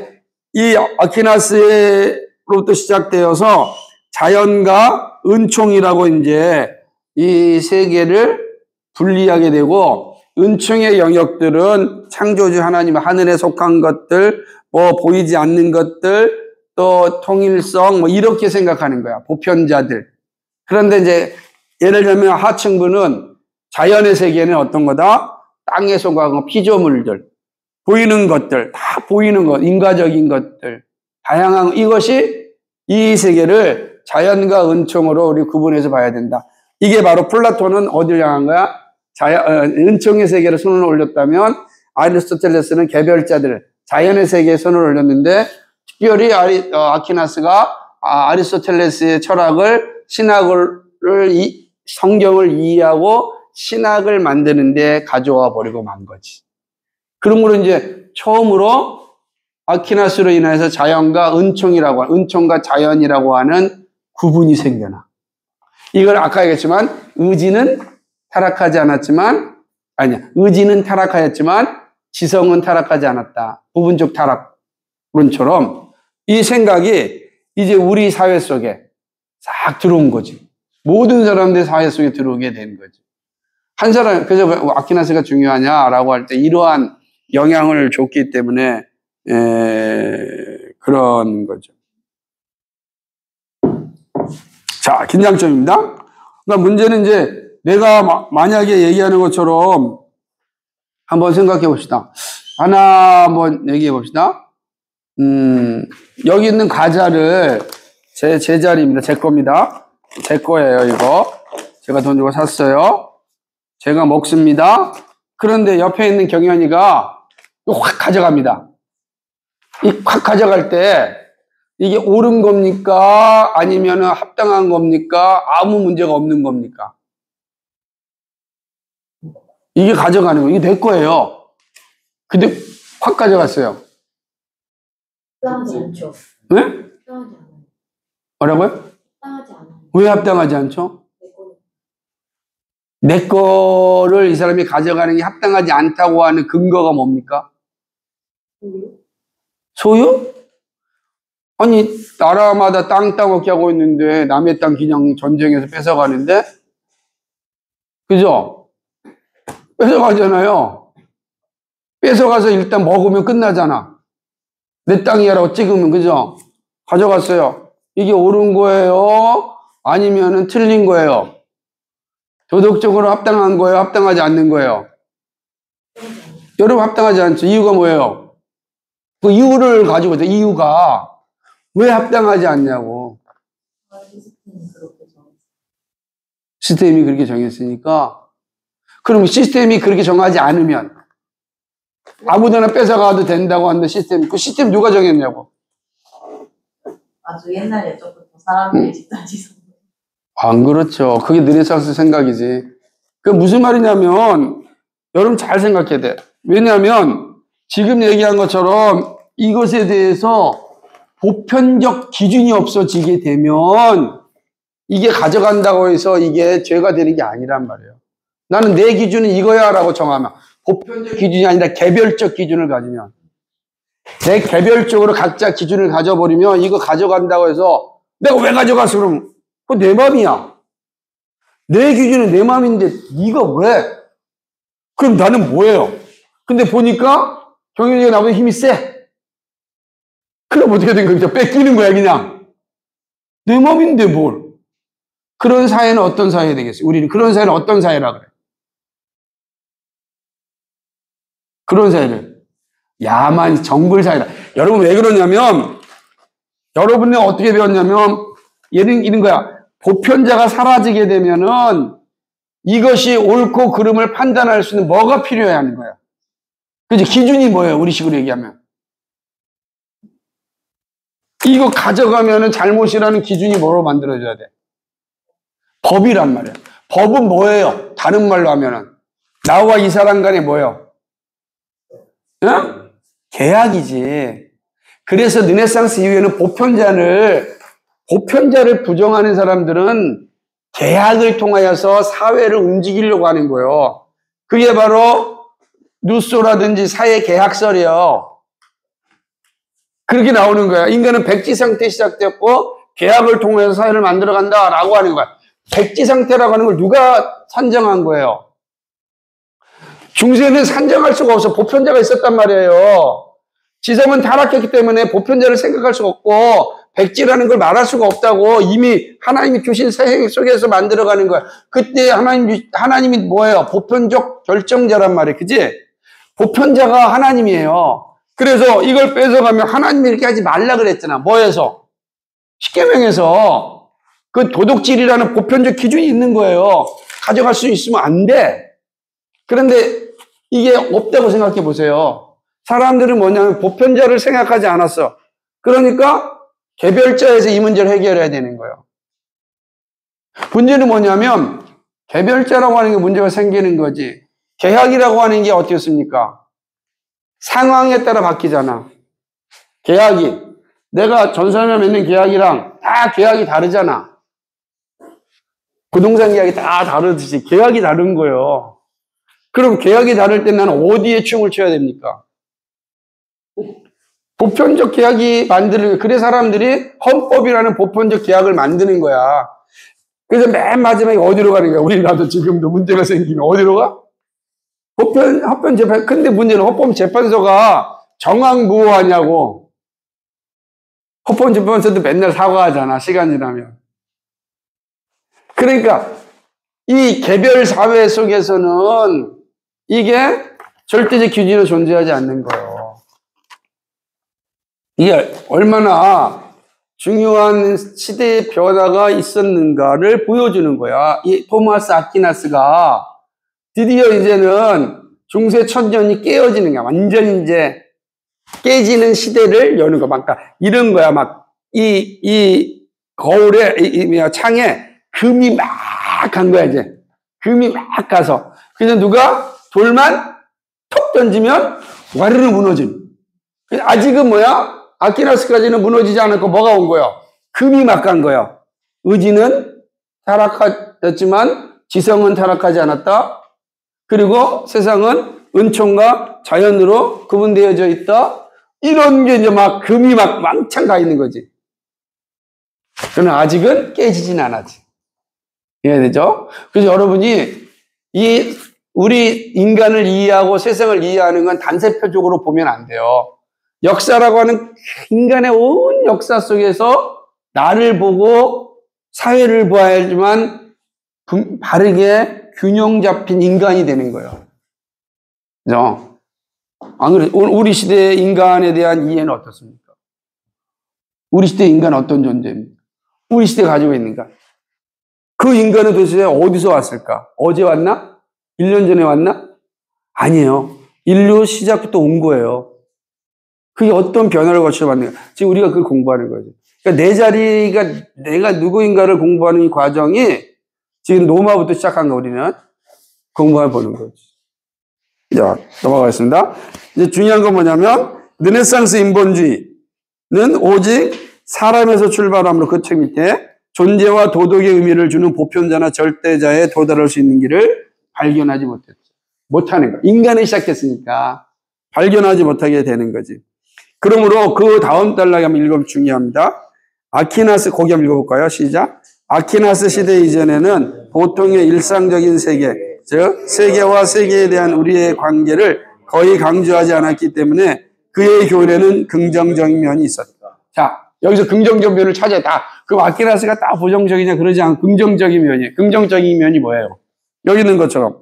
이 아퀴나스로부터 시작되어서 자연과 은총이라고 이제 이 세계를 분리하게 되고 은총의 영역들은 창조주 하나님 하늘에 속한 것들, 뭐 보이지 않는 것들, 또 통일성 뭐 이렇게 생각하는 거야. 보편자들. 그런데 이제 예를 들면 하층부는 자연의 세계는 어떤 거다? 땅에 속한 피조물들. 보이는 것들, 다 보이는 것, 인과적인 것들, 다양한 이것이 이 세계를 자연과 은총으로 우리 구분해서 봐야 된다. 이게 바로 플라톤은 어디를 향한 거야? 은총의 세계를 손을 올렸다면 아리스토텔레스는 개별자들, 자연의 세계에 손을 올렸는데 특별히 아퀴나스가 아리스토텔레스의 철학을 신학을 성경을 이해하고 신학을 만드는데 가져와 버리고 만 거지. 그러므로 이제 처음으로 아퀴나스로 인해서 자연과 은총과 자연이라고 하는 구분이 생겨나. 이걸 아까 얘기했지만 의지는 타락하였지만 지성은 타락하지 않았다. 부분적 타락론처럼 이 생각이 이제 우리 사회 속에 싹 들어온 거지. 모든 사람들 사회 속에 들어오게 된 거지. 한 사람, 그래서 아퀴나스가 중요하냐라고 할 때 이러한 영향을 줬기 때문에 그런 거죠. 자, 긴장점입니다. 그러니까 문제는 이제 내가 만약에 얘기하는 것처럼 한번 생각해 봅시다. 하나 한번 얘기해 봅시다. 여기 있는 과자를 제 자리입니다. 제 겁니다. 제 거예요, 이거. 제가 돈 주고 샀어요. 제가 먹습니다. 그런데 옆에 있는 경연이가 확 가져갑니다. 확 가져갈 때 이게 옳은 겁니까? 아니면 합당한 겁니까? 아무 문제가 없는 겁니까? 이게 가져가는 거예요. 이게 내 거예요. 근데 확 가져갔어요. 합당하지 않죠. 네? 합당하지 않아요. 뭐라고요? 합당하지 않아요. 왜 합당하지 않죠? 내 거는. 내 거를 이 사람이 가져가는 게 합당하지 않다고 하는 근거가 뭡니까? 소유? 아니, 나라마다 땅 따먹기 하고 있는데 남의 땅 그냥 전쟁에서 뺏어가는데? 그죠? 뺏어가잖아요. 뺏어가서 일단 먹으면 끝나잖아. 내 땅이라고 찍으면, 그죠? 가져갔어요. 이게 옳은 거예요? 아니면은 틀린 거예요? 도덕적으로 합당한 거예요? 합당하지 않는 거예요? 여러분 합당하지 않죠? 이유가 뭐예요? 그 이유를 가지고 있어요. 이유가 왜 합당하지 않냐고. 시스템이 그렇게 정했으니까. 그럼 시스템이 그렇게 정하지 않으면 아무데나 뺏어가도 된다고 하는 시스템, 그 시스템 누가 정했냐고. 아주 옛날 예적부터 사람들이 집단지성. 안 그렇죠. 그게 르네상스 생각이지. 그 무슨 말이냐면 여러분 잘 생각해야 돼. 왜냐하면 지금 얘기한 것처럼 이것에 대해서 보편적 기준이 없어지게 되면 이게 가져간다고 해서 이게 죄가 되는 게 아니란 말이에요. 나는 내 기준은 이거야 라고 정하면 보편적 기준이 아니라 개별적 기준을 가지면 내 개별적으로 각자 기준을 가져버리면 이거 가져간다고 해서 내가 왜 가져갔어 그러면 그거 내 맘이야. 내 기준은 내 맘인데 네가 왜? 그럼 나는 뭐예요? 근데 보니까 경영이가 나보다 힘이 세. 그럼 어떻게 된 거야? 뺏기는 거야 그냥. 내 맘인데 뭘. 그런 사회는 어떤 사회 되겠어요? 우리는 그런 사회는 어떤 사회라 그래? 그런 사회를 야만 정글 사회다. 여러분 왜 그러냐면 여러분이 어떻게 배웠냐면 얘는 이런 거야. 보편자가 사라지게 되면은 이것이 옳고 그름을 판단할 수 있는 뭐가 필요해야 하는 거야. 그치? 기준이 뭐예요? 우리 식으로 얘기하면. 이거 가져가면은 잘못이라는 기준이 뭐로 만들어져야 돼? 법이란 말이야. 법은 뭐예요? 다른 말로 하면은 나와 이 사람 간에 뭐예요? 응? 계약이지. 그래서 르네상스 이후에는 보편자를 부정하는 사람들은 계약을 통하여서 사회를 움직이려고 하는 거예요. 그게 바로 루소라든지 사회 계약설이에요. 그렇게 나오는 거야. 인간은 백지 상태 시작되었고 계약을 통해서 사회를 만들어간다라고 하는 거야. 백지 상태라고 하는 걸 누가 산정한 거예요? 중세는 산정할 수가 없어. 보편자가 있었단 말이에요. 지성은 타락했기 때문에 보편자를 생각할 수가 없고 백지라는 걸 말할 수가 없다고 이미 하나님이 주신 세계 속에서 만들어가는 거야. 그때 하나님이 뭐예요? 보편적 결정자란 말이에요. 그지? 보편자가 하나님이에요. 그래서 이걸 뺏어가면 하나님이 이렇게 하지 말라 그랬잖아. 뭐에서? 십계명에서. 그 도덕질이라는 보편적 기준이 있는 거예요. 가져갈 수 있으면 안 돼. 그런데 이게 없다고 생각해 보세요. 사람들은 뭐냐면 보편자를 생각하지 않았어. 그러니까 개별자에서 이 문제를 해결해야 되는 거예요. 문제는 뭐냐면 개별자라고 하는 게 문제가 생기는 거지. 계약이라고 하는 게 어떻습니까? 상황에 따라 바뀌잖아. 계약이. 내가 전선을 맺는 계약이랑 다 계약이 다르잖아. 부동산 계약이 다 다르듯이 계약이 다른 거예요. 그럼 계약이 다를 때 나는 어디에 춤을 춰야 됩니까? 보편적 계약이 만드는, 그래 사람들이 헌법이라는 보편적 계약을 만드는 거야. 그래서 맨 마지막에 어디로 가는 거야? 우리나라도 지금도 문제가 생기면 어디로 가? 헌법재판, 근데 문제는 헌법재판소가 정황무호하냐고. 헌법재판소도 맨날 사과하잖아, 시간 지나면. 그러니까, 이 개별 사회 속에서는 이게 절대적 기준으로 존재하지 않는 거예요. 이게 얼마나 중요한 시대의 변화가 있었는가를 보여주는 거야. 이 토마스 아퀴나스가 드디어 이제는 중세 천년이 깨어지는 거야. 완전 이제 깨지는 시대를 여는 거야. 막 이런 거야. 막 이 거울에 창에 금이 막 간 거야 이제. 금이 막 가서. 그래서 누가 돌만 톡 던지면 와르르 무너진. 아직은 뭐야? 아퀴나스까지는 무너지지 않았고 뭐가 온 거야? 금이 막 간 거야. 의지는 타락하였지만 지성은 타락하지 않았다. 그리고 세상은 은총과 자연으로 구분되어져 있다. 이런 게 이제 막 금이 막 왕창 가 있는 거지. 그러나 아직은 깨지진 않았지. 이해되죠? 그래서 여러분이 우리 인간을 이해하고 세상을 이해하는 건 단세표적으로 보면 안 돼요. 역사라고 하는 인간의 온 역사 속에서 나를 보고 사회를 보아야지만 바르게 균형 잡힌 인간이 되는 거예요. 그죠? 안 그래? 우리 시대의 인간에 대한 이해는 어떻습니까? 우리 시대의 인간은 어떤 존재입니까? 우리 시대가 가지고 있는가? 그 인간은 도대체 어디서 왔을까? 어제 왔나? 1년 전에 왔나? 아니에요. 인류 시작부터 온 거예요. 그게 어떤 변화를 거쳐 왔는가? 지금 우리가 그걸 공부하는 거죠. 그러니까 내 자리가 내가 누구인가를 공부하는 이 과정이 지금 로마부터 시작한 거 우리는 공부해 보는 거죠. 자, 넘어가겠습니다. 이제 중요한 건 뭐냐면 르네상스 인본주의는 오직 사람에서 출발함으로 그 책 밑에 존재와 도덕의 의미를 주는 보편자나 절대자에 도달할 수 있는 길을 발견하지 못했죠. 못하는 거. 인간이 시작했으니까 발견하지 못하게 되는 거지. 그러므로 그 다음 단락에 한번 읽으면 중요합니다. 아퀴나스, 거기 한번 읽어볼까요? 시작. 아퀴나스 시대 이전에는 보통의 일상적인 세계, 즉 세계와 세계에 대한 우리의 관계를 거의 강조하지 않았기 때문에 그의 교훈에는 긍정적인 면이 있었다. 자, 여기서 긍정적인 면을 찾아야 다. 그럼 아퀴나스가 다 부정적이냐 그러지 않고 긍정적인 면이에요. 긍정적인 면이 뭐예요? 여기 있는 것처럼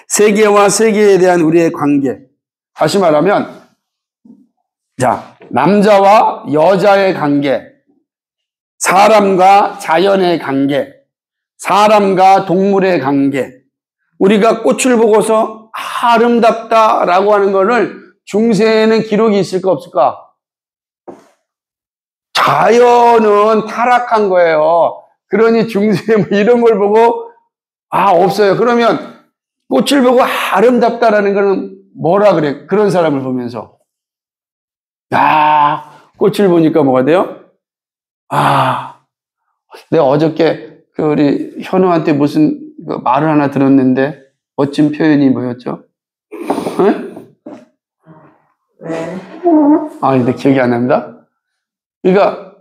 세계와 세계에 대한 우리의 관계. 다시 말하면 자, 남자와 여자의 관계, 사람과 자연의 관계, 사람과 동물의 관계. 우리가 꽃을 보고서 아름답다라고 하는 거를 중세에는 기록이 있을까 없을까? 자연은 타락한 거예요. 그러니 중세에 뭐 이런 걸 보고 없어요. 그러면 꽃을 보고 아름답다라는 거는 뭐라 그래? 그런 사람을 보면서 꽃을 보니까 뭐가 돼요? 내가 어저께 우리 현우한테 무슨 말을 하나 들었는데 멋진 표현이 뭐였죠? 응? 네. 근데 기억이 안 납니다. 그러니까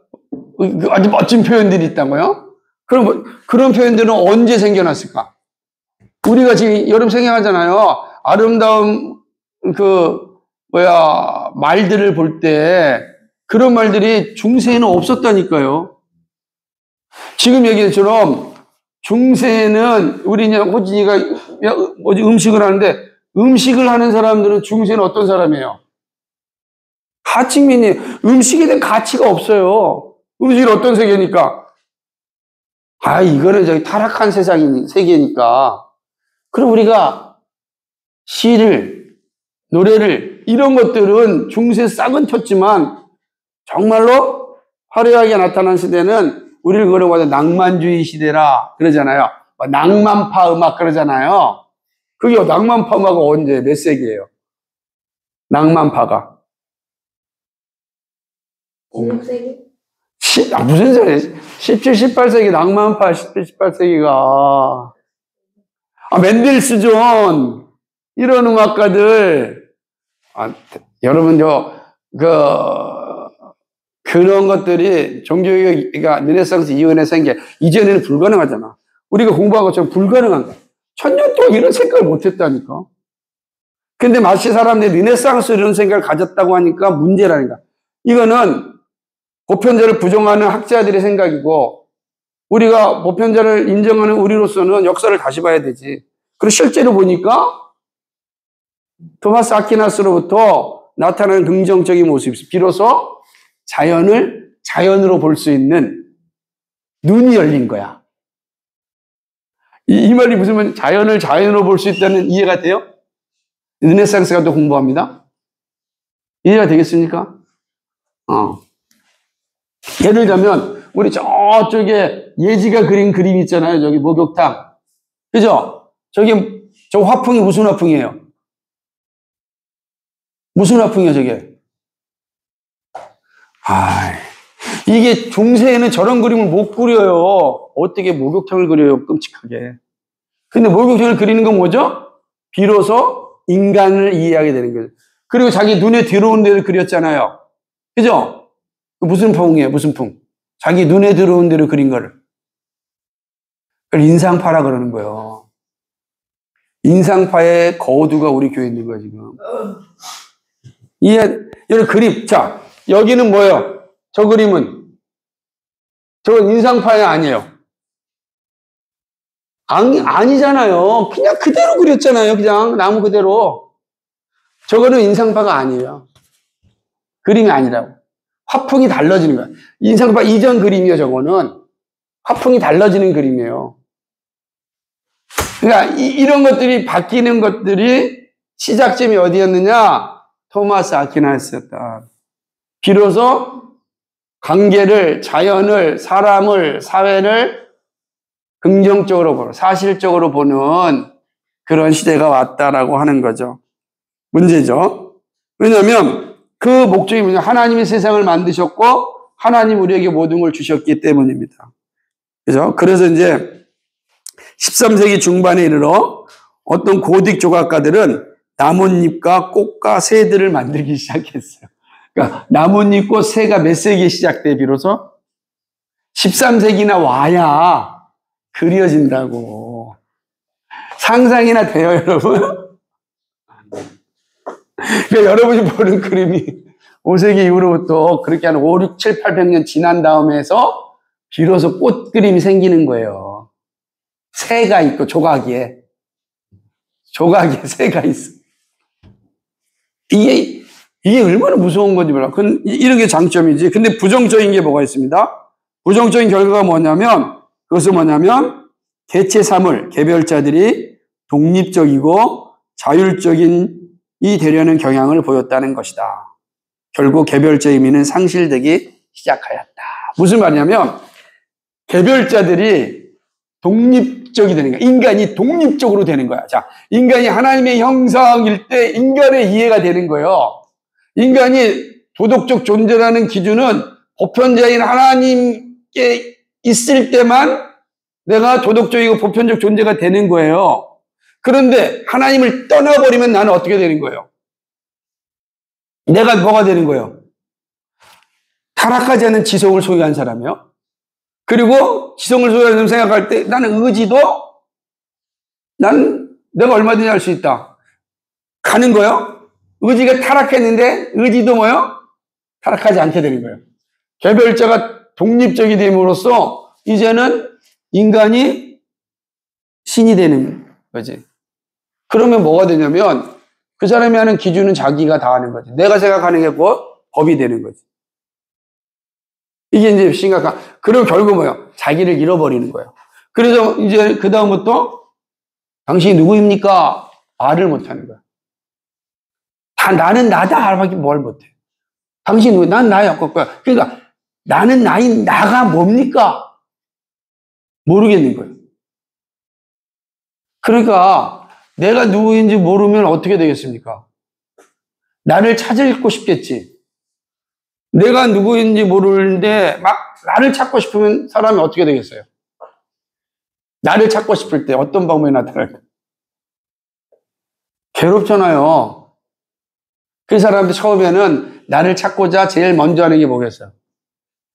아주 멋진 표현들이 있다고요? 그럼 그런 표현들은 언제 생겨났을까? 우리가 지금 여름 생각하잖아요. 아름다운 말들을 볼 때 그런 말들이 중세에는 없었다니까요. 지금 얘기처럼 중세에는 우리 호진이가 음식을 하는데 음식을 하는 사람들은 중세는 어떤 사람이에요? 하층민이 음식에 대한 가치가 없어요. 음식은 어떤 세계니까? 이거는 저기 타락한 세계니까. 그럼 우리가 시를, 노래를, 이런 것들은 중세 싹은 쳤지만 정말로 화려하게 나타난 시대는 우리를 그러고 낭만주의 시대라 그러잖아요. 낭만파 음악 그러잖아요. 그게 낭만파 음악은 언제, 몇 세기예요? 낭만파가. 16세기? 무슨 소리예요? 17, 18세기 낭만파, 17, 18세기가. 맨델스존, 이런 음악가들. 여러분, 그런 것들이 종교개혁이 르네상스 이후에 생겨. 이전에는 불가능하잖아. 우리가 공부한 것처럼 불가능한 거야. 1000년 동안 이런 생각을 못 했다니까. 근데 마치 사람들이 르네상스 이런 생각을 가졌다고 하니까 문제라니까. 이거는 보편자를 부정하는 학자들의 생각이고, 우리가 보편자를 인정하는 우리로서는 역사를 다시 봐야 되지. 그리고 실제로 보니까 토마스 아퀴나스로부터 나타나는 긍정적인 모습이 있어. 비로소 자연을 자연으로 볼 수 있는 눈이 열린 거야. 이 말이 무슨 말이야? 자연을 자연으로 볼 수 있다는 이해가 돼요? 르네상스가 또 공부합니다. 이해가 되겠습니까? 예를 들면 우리 저쪽에 예지가 그린 그림 있잖아요. 저기 목욕탕. 그죠? 저 화풍이 무슨 화풍이에요? 무슨 화풍이에요, 저게? 이게 중세에는 저런 그림을 못 그려요. 어떻게 목욕탕을 그려요, 끔찍하게. 근데 목욕탕을 그리는 건 뭐죠? 비로소 인간을 이해하게 되는 거죠. 그리고 자기 눈에 들어온 데를 그렸잖아요. 그죠? 무슨 풍이에요, 무슨 풍? 자기 눈에 들어온 데를 그린 거를. 그걸 인상파라 그러는 거예요. 인상파의 거두가 우리 교회에 있는 거야, 지금. 여기 그림. 자, 여기는 뭐예요? 저 그림은? 저건 인상파야, 아니에요? 아니잖아요. 그냥 그대로 그렸잖아요. 그냥 나무 그대로. 저거는 인상파가 아니에요. 그림이 아니라고. 화풍이 달라지는 거야. 인상파 이전 그림이요, 저거는. 화풍이 달라지는 그림이에요. 그러니까 이런 것들이 바뀌는 것들이 시작점이 어디였느냐? 토마스 아퀴나스였다. 비로소 관계를, 자연을, 사람을, 사회를 긍정적으로 보는, 사실적으로 보는 그런 시대가 왔다라고 하는 거죠. 문제죠. 왜냐하면 그 목적이 뭐냐? 하나님이 세상을 만드셨고 하나님 우리에게 모든 걸 주셨기 때문입니다. 그죠? 그래서 이제 13세기 중반에 이르러 어떤 고딕 조각가들은 나뭇잎과 꽃과 새들을 만들기 시작했어요. 그러니까 나뭇잎과 새가 몇 세기에 시작돼 비로소? 13세기나 와야 그려진다고. 상상이나 돼요, 여러분? 그러니까 여러분이 보는 그림이 5세기 이후로부터 그렇게 한 5, 6, 7, 800년 지난 다음에서 비로소 꽃 그림이 생기는 거예요. 새가 있고 조각에 새가 있어. 이게 얼마나 무서운 건지 몰라. 이런 게 장점이지. 근데 부정적인 게 뭐가 있습니다? 부정적인 결과가 뭐냐면, 그것은 뭐냐면, 개체 사물, 개별자들이 독립적이고 자율적인이 되려는 경향을 보였다는 것이다. 결국 개별적 의미는 상실되기 시작하였다. 무슨 말이냐면, 개별자들이 독립적이 되는 거야. 인간이 독립적으로 되는 거야. 자, 인간이 하나님의 형상일 때 인간의 이해가 되는 거예요. 인간이 도덕적 존재라는 기준은 보편자인 하나님께 있을 때만 내가 도덕적이고 보편적 존재가 되는 거예요. 그런데 하나님을 떠나버리면 나는 어떻게 되는 거예요? 내가 뭐가 되는 거예요? 타락하지 않은 지성을 소유한 사람이요. 그리고 지성을 소유한다고 생각할 때 나는 내가 얼마든지 할 수 있다. 가는 거예요. 의지가 타락했는데 의지도 뭐요? 타락하지 않게 되는 거예요. 개별자가 독립적이 됨으로써 이제는 인간이 신이 되는 거지. 그러면 뭐가 되냐면 그 사람이 하는 기준은 자기가 다 하는 거지. 내가 생각하는 게 법이 되는 거지. 이게 이제 심각한. 그리고 결국 뭐예요? 자기를 잃어버리는 거예요. 그래서 이제 그 다음부터 당신이 누구입니까? 말을 못하는 거야. 나는 나다 하밖에 뭘 못해. 당신 누구? 난 나야. 그러니까 나는 나인 나가 뭡니까? 모르겠는 거예요. 그러니까 내가 누구인지 모르면 어떻게 되겠습니까? 나를 찾고 싶겠지. 내가 누구인지 모르는데 막 나를 찾고 싶으면 사람이 어떻게 되겠어요? 나를 찾고 싶을 때 어떤 방법이 나타날까? 괴롭잖아요. 그 사람들 처음에는 나를 찾고자 제일 먼저 하는 게 뭐겠어요?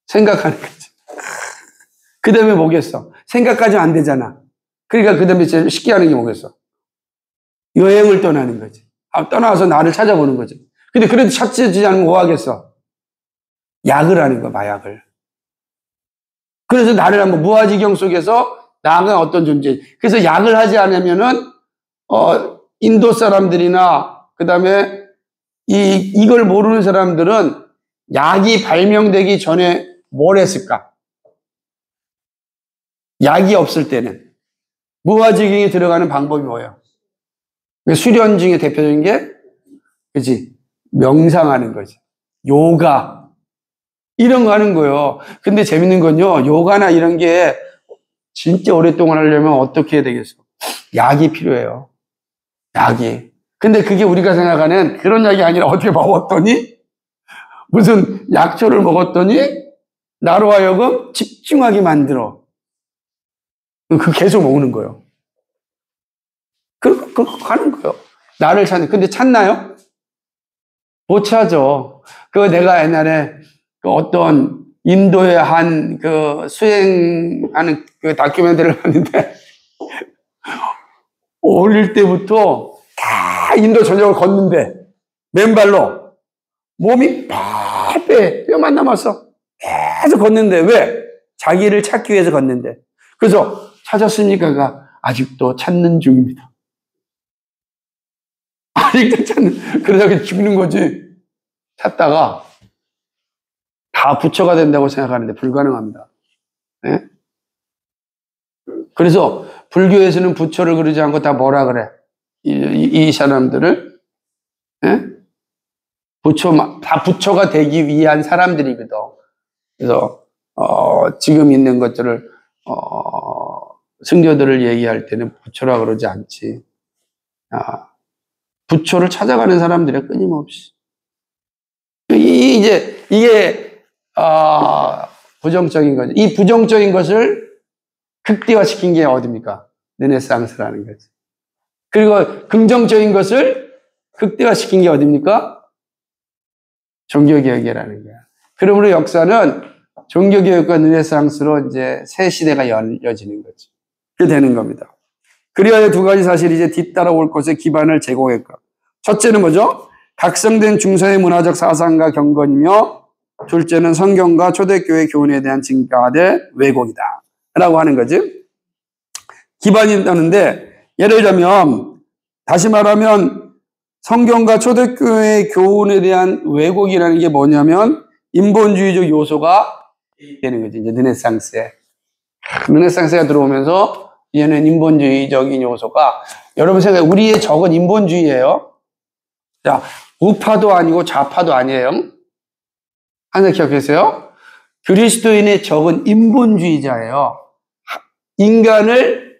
생각하는 거지. 그 다음에 뭐겠어? 생각까지는 안 되잖아. 그러니까 그 다음에 제일 쉽게 하는 게 뭐겠어? 여행을 떠나는 거지. 떠나서 나를 찾아보는 거지. 근데 그래도 찾지 않으면 뭐 하겠어? 약을 하는 거야, 마약을. 그래서 나를 한번 무아지경 속에서 나가 어떤 존재. 그래서 약을 하지 않으면은, 인도 사람들이나, 그 다음에 이걸 모르는 사람들은 약이 발명되기 전에 뭘 했을까? 약이 없을 때는 무아지경에 들어가는 방법이 뭐예요? 수련 중에 대표적인 게, 그치? 명상하는 거지. 요가. 이런 거 하는 거예요. 근데 재밌는 건요, 요가나 이런 게 진짜 오랫동안 하려면 어떻게 해야 되겠어? 약이 필요해요. 약이. 근데 그게 우리가 생각하는 그런 약이 아니라 어떻게 먹었더니, 무슨 약초를 먹었더니, 나로 하여금 집중하게 만들어. 그 계속 먹는 거예요. 그렇게 하는 거예요. 나를 찾는. 근데 찾나요? 못 찾아. 내가 옛날에 어떤 인도의 한 수행하는 다큐멘터리를 봤는데, 어릴 때부터 다 인도 전역을 걷는데, 맨발로. 몸이 뼈만 남았어. 계속 걷는데, 왜? 자기를 찾기 위해서 걷는데. 그래서 찾았습니까가 아직도 찾는 중입니다. 아직도 찾는, 그러다가 죽는 거지. 찾다가 다 부처가 된다고 생각하는데 불가능합니다. 네? 그래서 불교에서는 부처를 그러지 않고 다 뭐라 그래? 이 사람들을, 네? 다 부처가 되기 위한 사람들이거든. 그래서, 지금 있는 것들을, 승려들을 얘기할 때는 부처라 그러지 않지. 부처를 찾아가는 사람들이 끊임없이. 이게, 부정적인 거죠. 이 부정적인 것을 극대화시킨 게 어딥니까? 르네상스라는 거지. 그리고 긍정적인 것을 극대화시킨 게 어딥니까? 종교개혁이라는 거야. 그러므로 역사는 종교개혁과 르네상스로 이제 새 시대가 열려지는 거죠. 그게 되는 겁니다. 그리하여 두 가지 사실이 이제 뒤따라올 것의 기반을 제공했고, 첫째는 뭐죠? 각성된 중세의 문화적 사상과 경건이며, 둘째는 성경과 초대교회 교훈에 대한 증가된 왜곡이다 라고 하는 거지. 기반이 있다는데, 예를 들자면 다시 말하면 성경과 초대교회의 교훈에 대한 왜곡이라는 게 뭐냐면 인본주의적 요소가 되는 거지. 이제 르네상스에. 르네상스가 들어오면서 이제는 인본주의적인 요소가, 여러분 생각해, 우리의 적은 인본주의예요. 자, 우파도 아니고 좌파도 아니에요. 항상 기억하세요. 그리스도인의 적은 인본주의자예요. 인간을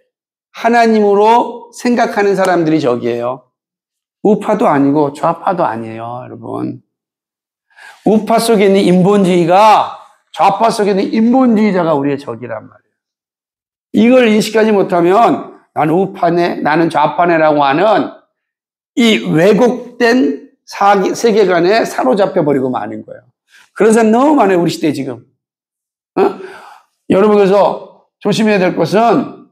하나님으로 생각하는 사람들이 적이에요. 우파도 아니고 좌파도 아니에요, 여러분. 우파 속에 있는 인본주의가 좌파 속에 있는 인본주의자가 우리의 적이란 말이에요. 이걸 인식하지 못하면 나는 우파네, 나는 좌파네라고 하는 이 왜곡된 세계관에 사로잡혀 버리고 마는 거예요. 그런 사람 너무 많아요, 우리 시대에 지금. 여러분, 그래서 조심해야 될 것은,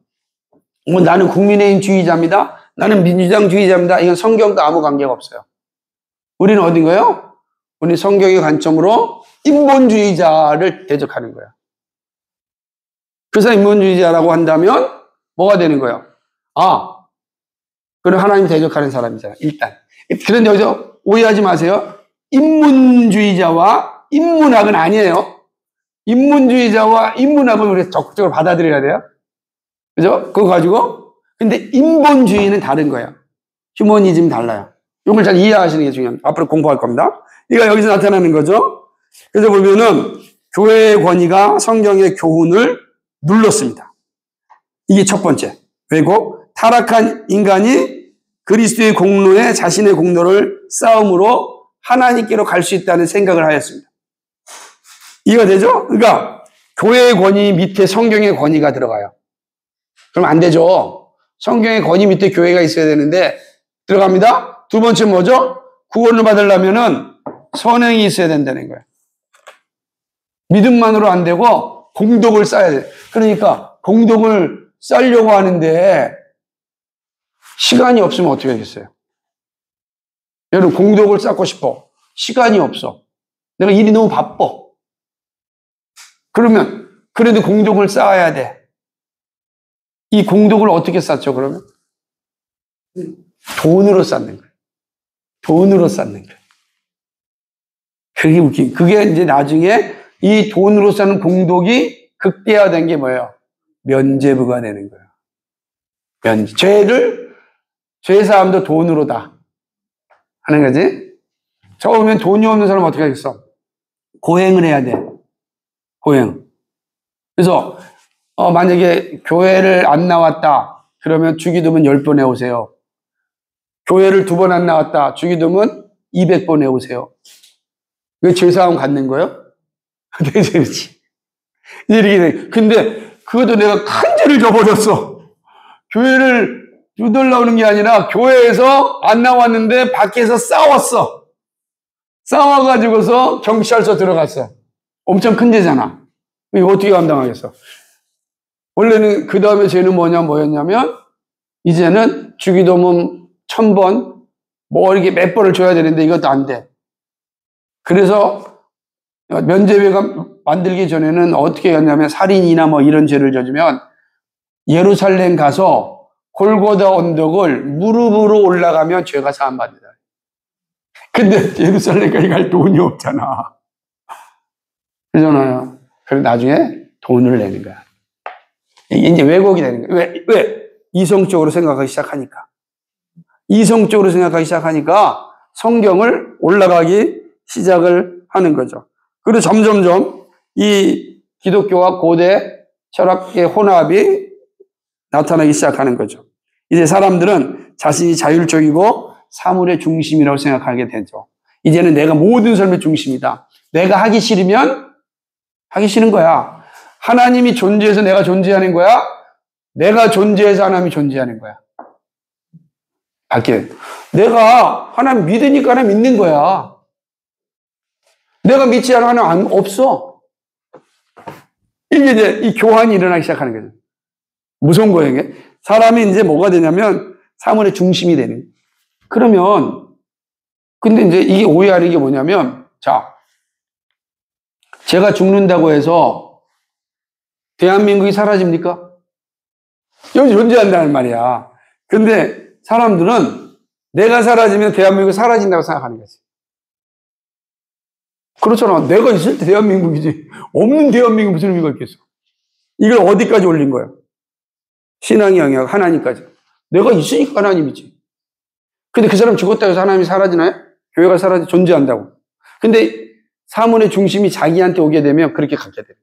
나는 국민의힘주의자입니다. 나는 민주당주의자입니다. 이건 성경과 아무 관계가 없어요. 우리는 어딘가요? 우리 성경의 관점으로 인본주의자를 대적하는 거예요. 그래서 인본주의자라고 한다면 뭐가 되는 거예요? 그럼 하나님 대적하는 사람이잖아요, 일단. 그런데 여기서 오해하지 마세요. 인문주의자와 인문학은 아니에요. 인문주의자와 인문학은 우리가 적극적으로 받아들여야 돼요. 그죠? 그거 가지고. 근데 인본주의는 다른 거예요. 휴머니즘 달라요. 이걸 잘 이해하시는 게 중요합니다. 앞으로 공부할 겁니다. 이거 여기서 나타나는 거죠. 그래서 보면은 교회의 권위가 성경의 교훈을 눌렀습니다. 이게 첫 번째. 왜곡. 타락한 인간이 그리스도의 공로에 자신의 공로를 쌓음으로 하나님께로 갈 수 있다는 생각을 하였습니다. 이해가 되죠? 그러니까 교회의 권위 밑에 성경의 권위가 들어가요. 그럼 안 되죠. 성경의 권위 밑에 교회가 있어야 되는데 들어갑니다. 두 번째 뭐죠? 구원을 받으려면은 선행이 있어야 된다는 거예요. 믿음만으로 안 되고 공덕을 쌓아야 돼요. 그러니까 공덕을 쌓으려고 하는데 시간이 없으면 어떻게 하겠어요? 여러분 공덕을 쌓고 싶어. 시간이 없어. 내가 일이 너무 바빠. 그러면 그래도 공덕을 쌓아야 돼. 이 공덕을 어떻게 쌓죠, 그러면? 돈으로 쌓는 거예요. 돈으로 쌓는 거예요. 그게 웃긴. 그게 이제 나중에 이 돈으로 쌓는 공덕이 극대화된 게 뭐예요? 면죄부가 되는 거예요. 죄 사함도 돈으로 다 하는 거지. 처음엔 돈이 없는 사람은 어떻게 하겠어? 고행을 해야 돼. 고행. 그래서 만약에 교회를 안 나왔다. 그러면 주기도문 10번 해오세요. 교회를 2번 안 나왔다. 주기도문 200번 해오세요. 왜 죄사함 갖는 거예요? 되게 그렇지. 이렇게 돼. 근데 그것도 내가 큰 죄를 져버렸어. 교회를 두들 나오는 게 아니라 교회에서 안 나왔는데 밖에서 싸웠어. 싸워가지고서 경찰서 들어갔어. 엄청 큰 죄잖아. 이거 어떻게 감당하겠어? 원래는 그 다음에 죄는 뭐였냐면 이제는 주기도문 1000번 뭐 이렇게 몇 번을 줘야 되는데 이것도 안 돼. 그래서 면죄부가 만들기 전에는 어떻게 했냐면 살인이나 뭐 이런 죄를 져주면 예루살렘 가서 골고다 언덕을 무릎으로 올라가면 죄가 사함받는다. 근데 예루살렘까지 갈 돈이 없잖아. 그러잖아요. 그래서 나중에 돈을 내는 거야. 이게 이제 왜곡이 되는 거야. 왜? 이성적으로 생각하기 시작하니까. 이성적으로 생각하기 시작하니까 성경을 올라가기 시작을 하는 거죠. 그리고 점점점 이 기독교와 고대 철학의 혼합이 나타나기 시작하는 거죠. 이제 사람들은 자신이 자율적이고 사물의 중심이라고 생각하게 되죠. 이제는 내가 모든 삶의 중심이다. 내가 하기 싫으면 하기 싫은 거야. 하나님이 존재해서 내가 존재하는 거야. 내가 존재해서 하나님이 존재하는 거야. 바뀌어요. 내가 하나님 믿으니까 하나님 믿는 거야. 내가 믿지 않으면 하나님 없어. 이게 이제 이 교환이 일어나기 시작하는 거죠. 무서운 거예요, 이게. 사람이 이제 뭐가 되냐면 사물의 중심이 되는 거예요. 그러면 근데 이제 이게 오해하는 게 뭐냐면 자, 제가 죽는다고 해서 대한민국이 사라집니까? 여기 존재한다는 말이야. 근데 사람들은 내가 사라지면 대한민국이 사라진다고 생각하는 거지. 그렇잖아. 내가 있을 때 대한민국이지. 없는 대한민국 무슨 의미가 있겠어? 이걸 어디까지 올린 거야? 신앙의 영역, 하나님까지. 내가 있으니까 하나님이지. 근데 그 사람 죽었다고 해서 하나님이 사라지나요? 교회가 존재한다고. 근데 사물의 중심이 자기한테 오게 되면 그렇게 갖게 돼요.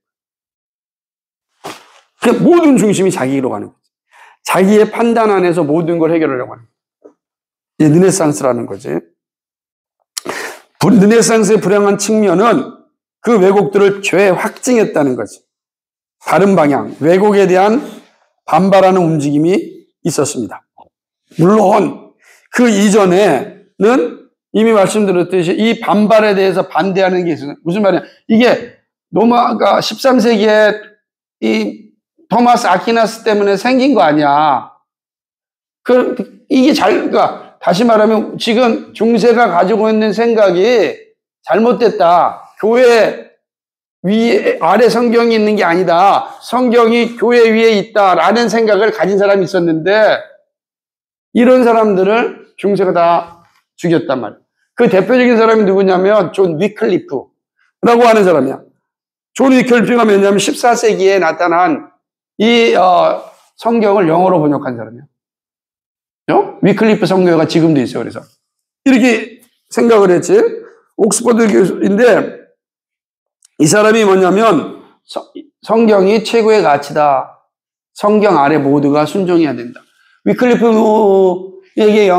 그러니까 모든 중심이 자기로 가는 거지. 자기의 판단 안에서 모든 걸 해결하려고 하는 거예요. 이게 르네상스라는 거지. 르네상스의 불행한 측면은 그 왜곡들을 재확증했다는 거지. 다른 방향, 왜곡에 대한 반발하는 움직임이 있었습니다. 물론 그 이전에는 이미 말씀드렸듯이 이 반발에 대해서 반대하는 게 있어요. 무슨 말이야? 이게 로마가 13세기에 이 토마스 아퀴나스 때문에 생긴 거 아니야. 이게 그러니까 다시 말하면 지금 중세가 가지고 있는 생각이 잘못됐다. 교회 위에, 아래 성경이 있는 게 아니다. 성경이 교회 위에 있다라는 생각을 가진 사람이 있었는데 이런 사람들을 중세가 다 죽였단 말이야. 그 대표적인 사람이 누구냐면 존 위클리프라고 하는 사람이야. 존 위클리프가 뭐냐면 14세기에 나타난 이 성경을 영어로 번역한 사람이야. 위클리프 성교회가 지금도 있어요. 그래서 이렇게 생각을 했지. 옥스퍼드 교수인데 이 사람이 뭐냐면 성경이 최고의 가치다. 성경 아래 모두가 순종해야 된다. 위클리프에게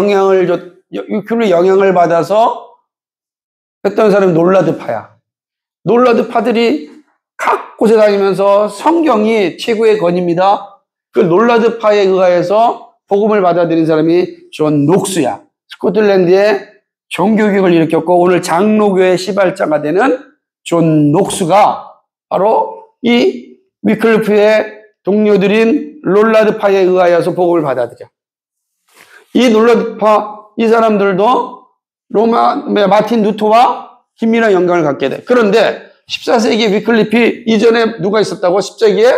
위클리프 영향을 받아서 했던 사람이 놀라드파야. 놀라드파들이 각 곳에 다니면서 성경이 최고의 권위입니다. 그 놀라드파에 의하여서 복음을 받아들인 사람이 존 녹스야. 스코틀랜드에 종교개혁을 일으켰고 오늘 장로교의 시발자가 되는 존 녹스가 바로 이 위클리프의 동료들인 롤라드파에 의하여서 복음을 받아들여. 이 롤라드파, 이 사람들도 마틴 루터와 긴밀한 연관을 갖게 돼. 그런데 14세기 위클리프 이전에 누가 있었다고? 10세기에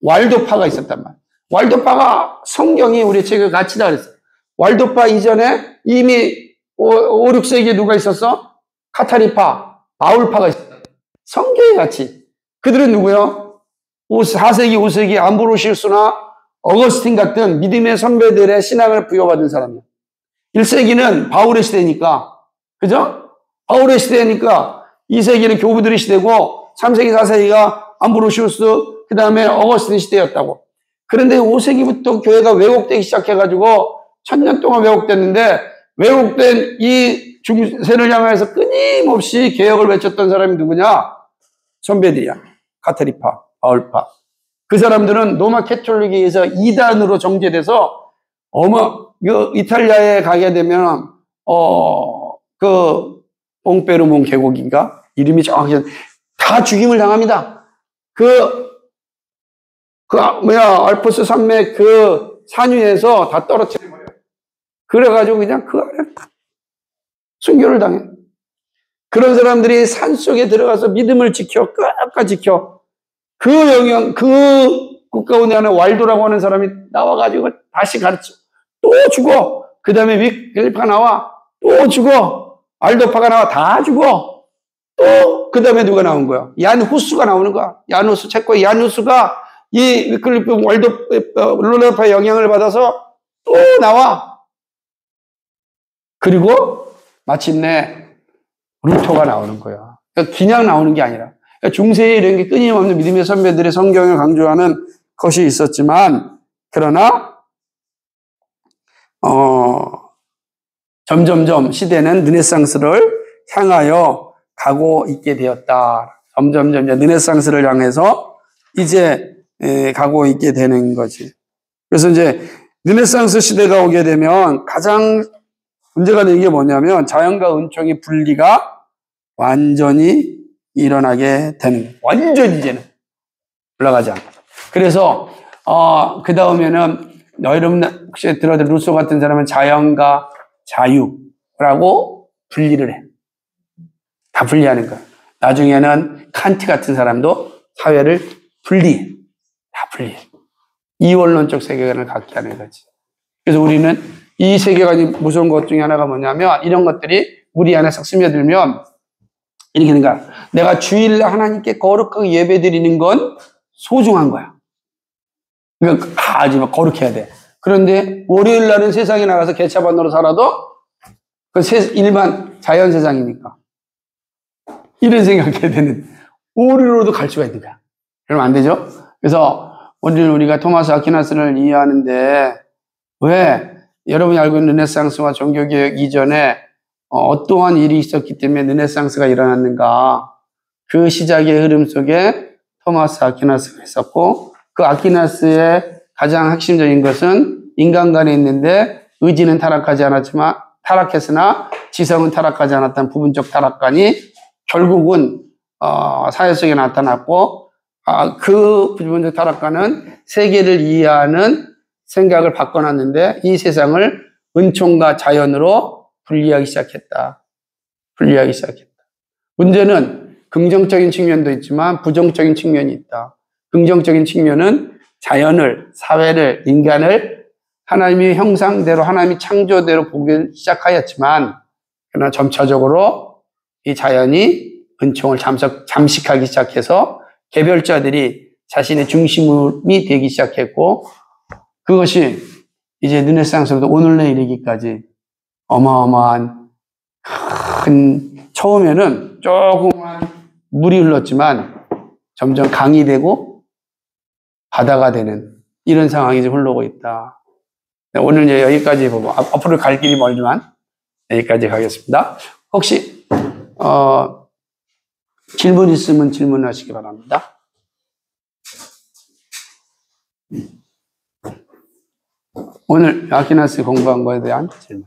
왈도파가 있었단 말이야. 왈도파가 성경이 우리 책에 가치다 그랬어. 왈도파 이전에 이미 5, 6세기에 누가 있었어? 카타리파, 바울파가 있었다. 성경의 가치. 그들은 누구요? 4세기, 5세기 암브로시우스나 어거스틴 같은 믿음의 선배들의 신앙을 부여받은 사람이야. 1세기는 바울의 시대니까, 그죠? 바울의 시대니까 2세기는 교부들의 시대고 3세기, 4세기가 암브로시우스, 그 다음에 어거스틴 시대였다고. 그런데 5세기부터 교회가 왜곡되기 시작해가지고 1000년 동안 왜곡됐는데 왜곡된 이 중세를 향해서 끊임없이 개혁을 외쳤던 사람이 누구냐? 선배들이야. 카타리파, 바울파. 그 사람들은 로마 캐톨릭에 의해서 이단으로 정죄돼서 이탈리아에 가게 되면 옹페르몬 계곡인가? 이름이 정확히 다 죽임을 당합니다. 알프스 산맥 산 위에서 다 떨어뜨려 버려요. 그래가지고 그냥 그 안에 순교를 당해. 그런 사람들이 산 속에 들어가서 믿음을 지켜, 끝까지 지켜. 그 국가원에 하는 왈도라고 하는 사람이 나와가지고 다시 가르쳐. 또 죽어. 그 다음에 위클리프가 나와. 또 죽어. 알도파가 나와. 다 죽어. 또, 그 다음에 누가 나온 거야? 얀 후스가 나오는 거야. 얀 후스, 체코의 얀 후스가 이 위클리프 롤라드파의 영향을 받아서 또 나와. 그리고 마침내 루터가 나오는 거야. 그러니까 그냥 나오는 게 아니라. 그러니까 중세에 이런 게 끊임없는 믿음의 선배들의 성경을 강조하는 것이 있었지만, 그러나, 점점점 시대는 르네상스를 향하여 가고 있게 되었다. 점점점 르네상스를 향해서 이제 가고 있게 되는 거지. 그래서 이제 르네상스 시대가 오게 되면 가장 문제가 되는 게 뭐냐면 자연과 은총의 분리가 완전히 일어나게 되는 거예요. 완전히 이제는 올라가지 않고. 그래서 그 다음에는 여러분 혹시 들어도 루소 같은 사람은 자연과 자유라고 분리를 해. 다 분리하는 거야. 나중에는 칸트 같은 사람도 사회를 분리해. 다 분리해. 이원론적 세계관을 갖게 하는 거지. 그래서 우리는 이 세계관이 무서운 것 중에 하나가 뭐냐면 이런 것들이 우리 안에 싹 스며들면 이렇게 되는 거야. 내가 주일날 하나님께 거룩하게 예배드리는 건 소중한 거야. 그러니까 아주 거룩해야 돼. 그런데 월요일 날은 세상에 나가서 개차반으로 살아도 그 일반 자연 세상이니까 이런 생각해야 되는 오류로도 갈 수가 있는 거야. 그러면 안 되죠? 그래서 오늘 우리가 토마스 아퀴나스를 이해하는데 왜 여러분이 알고 있는 르네상스와 종교개혁 이전에 어떠한 일이 있었기 때문에 르네상스가 일어났는가? 그 시작의 흐름 속에 토마스 아퀴나스가 있었고 그 아퀴나스의 가장 핵심적인 것은 인간관에 있는데 의지는 타락했으나 지성은 타락하지 않았던 부분적 타락관이 결국은 사회 속에 나타났고 그 부분적 타락관은 세계를 이해하는 생각을 바꿔놨는데 이 세상을 은총과 자연으로 분리하기 시작했다. 문제는 긍정적인 측면도 있지만 부정적인 측면이 있다. 긍정적인 측면은 자연을, 사회를, 인간을 하나님의 형상대로, 하나님의 창조대로 보기 시작하였지만, 그러나 점차적으로 이 자연이 은총을 잠식하기 시작해서 개별자들이 자신의 중심이 되기 시작했고, 그것이 이제 르네상스부터 오늘날 이르기까지 어마어마한 처음에는 조그만 물이 흘렀지만 점점 강이 되고 바다가 되는 이런 상황이 이제 흘러오고 있다. 네, 오늘 이제 여기까지 보고 앞으로 갈 길이 멀지만 여기까지 가겠습니다. 혹시 질문 있으면 질문하시기 바랍니다. 오늘 아퀴나스 공부한 거에 대한 질문.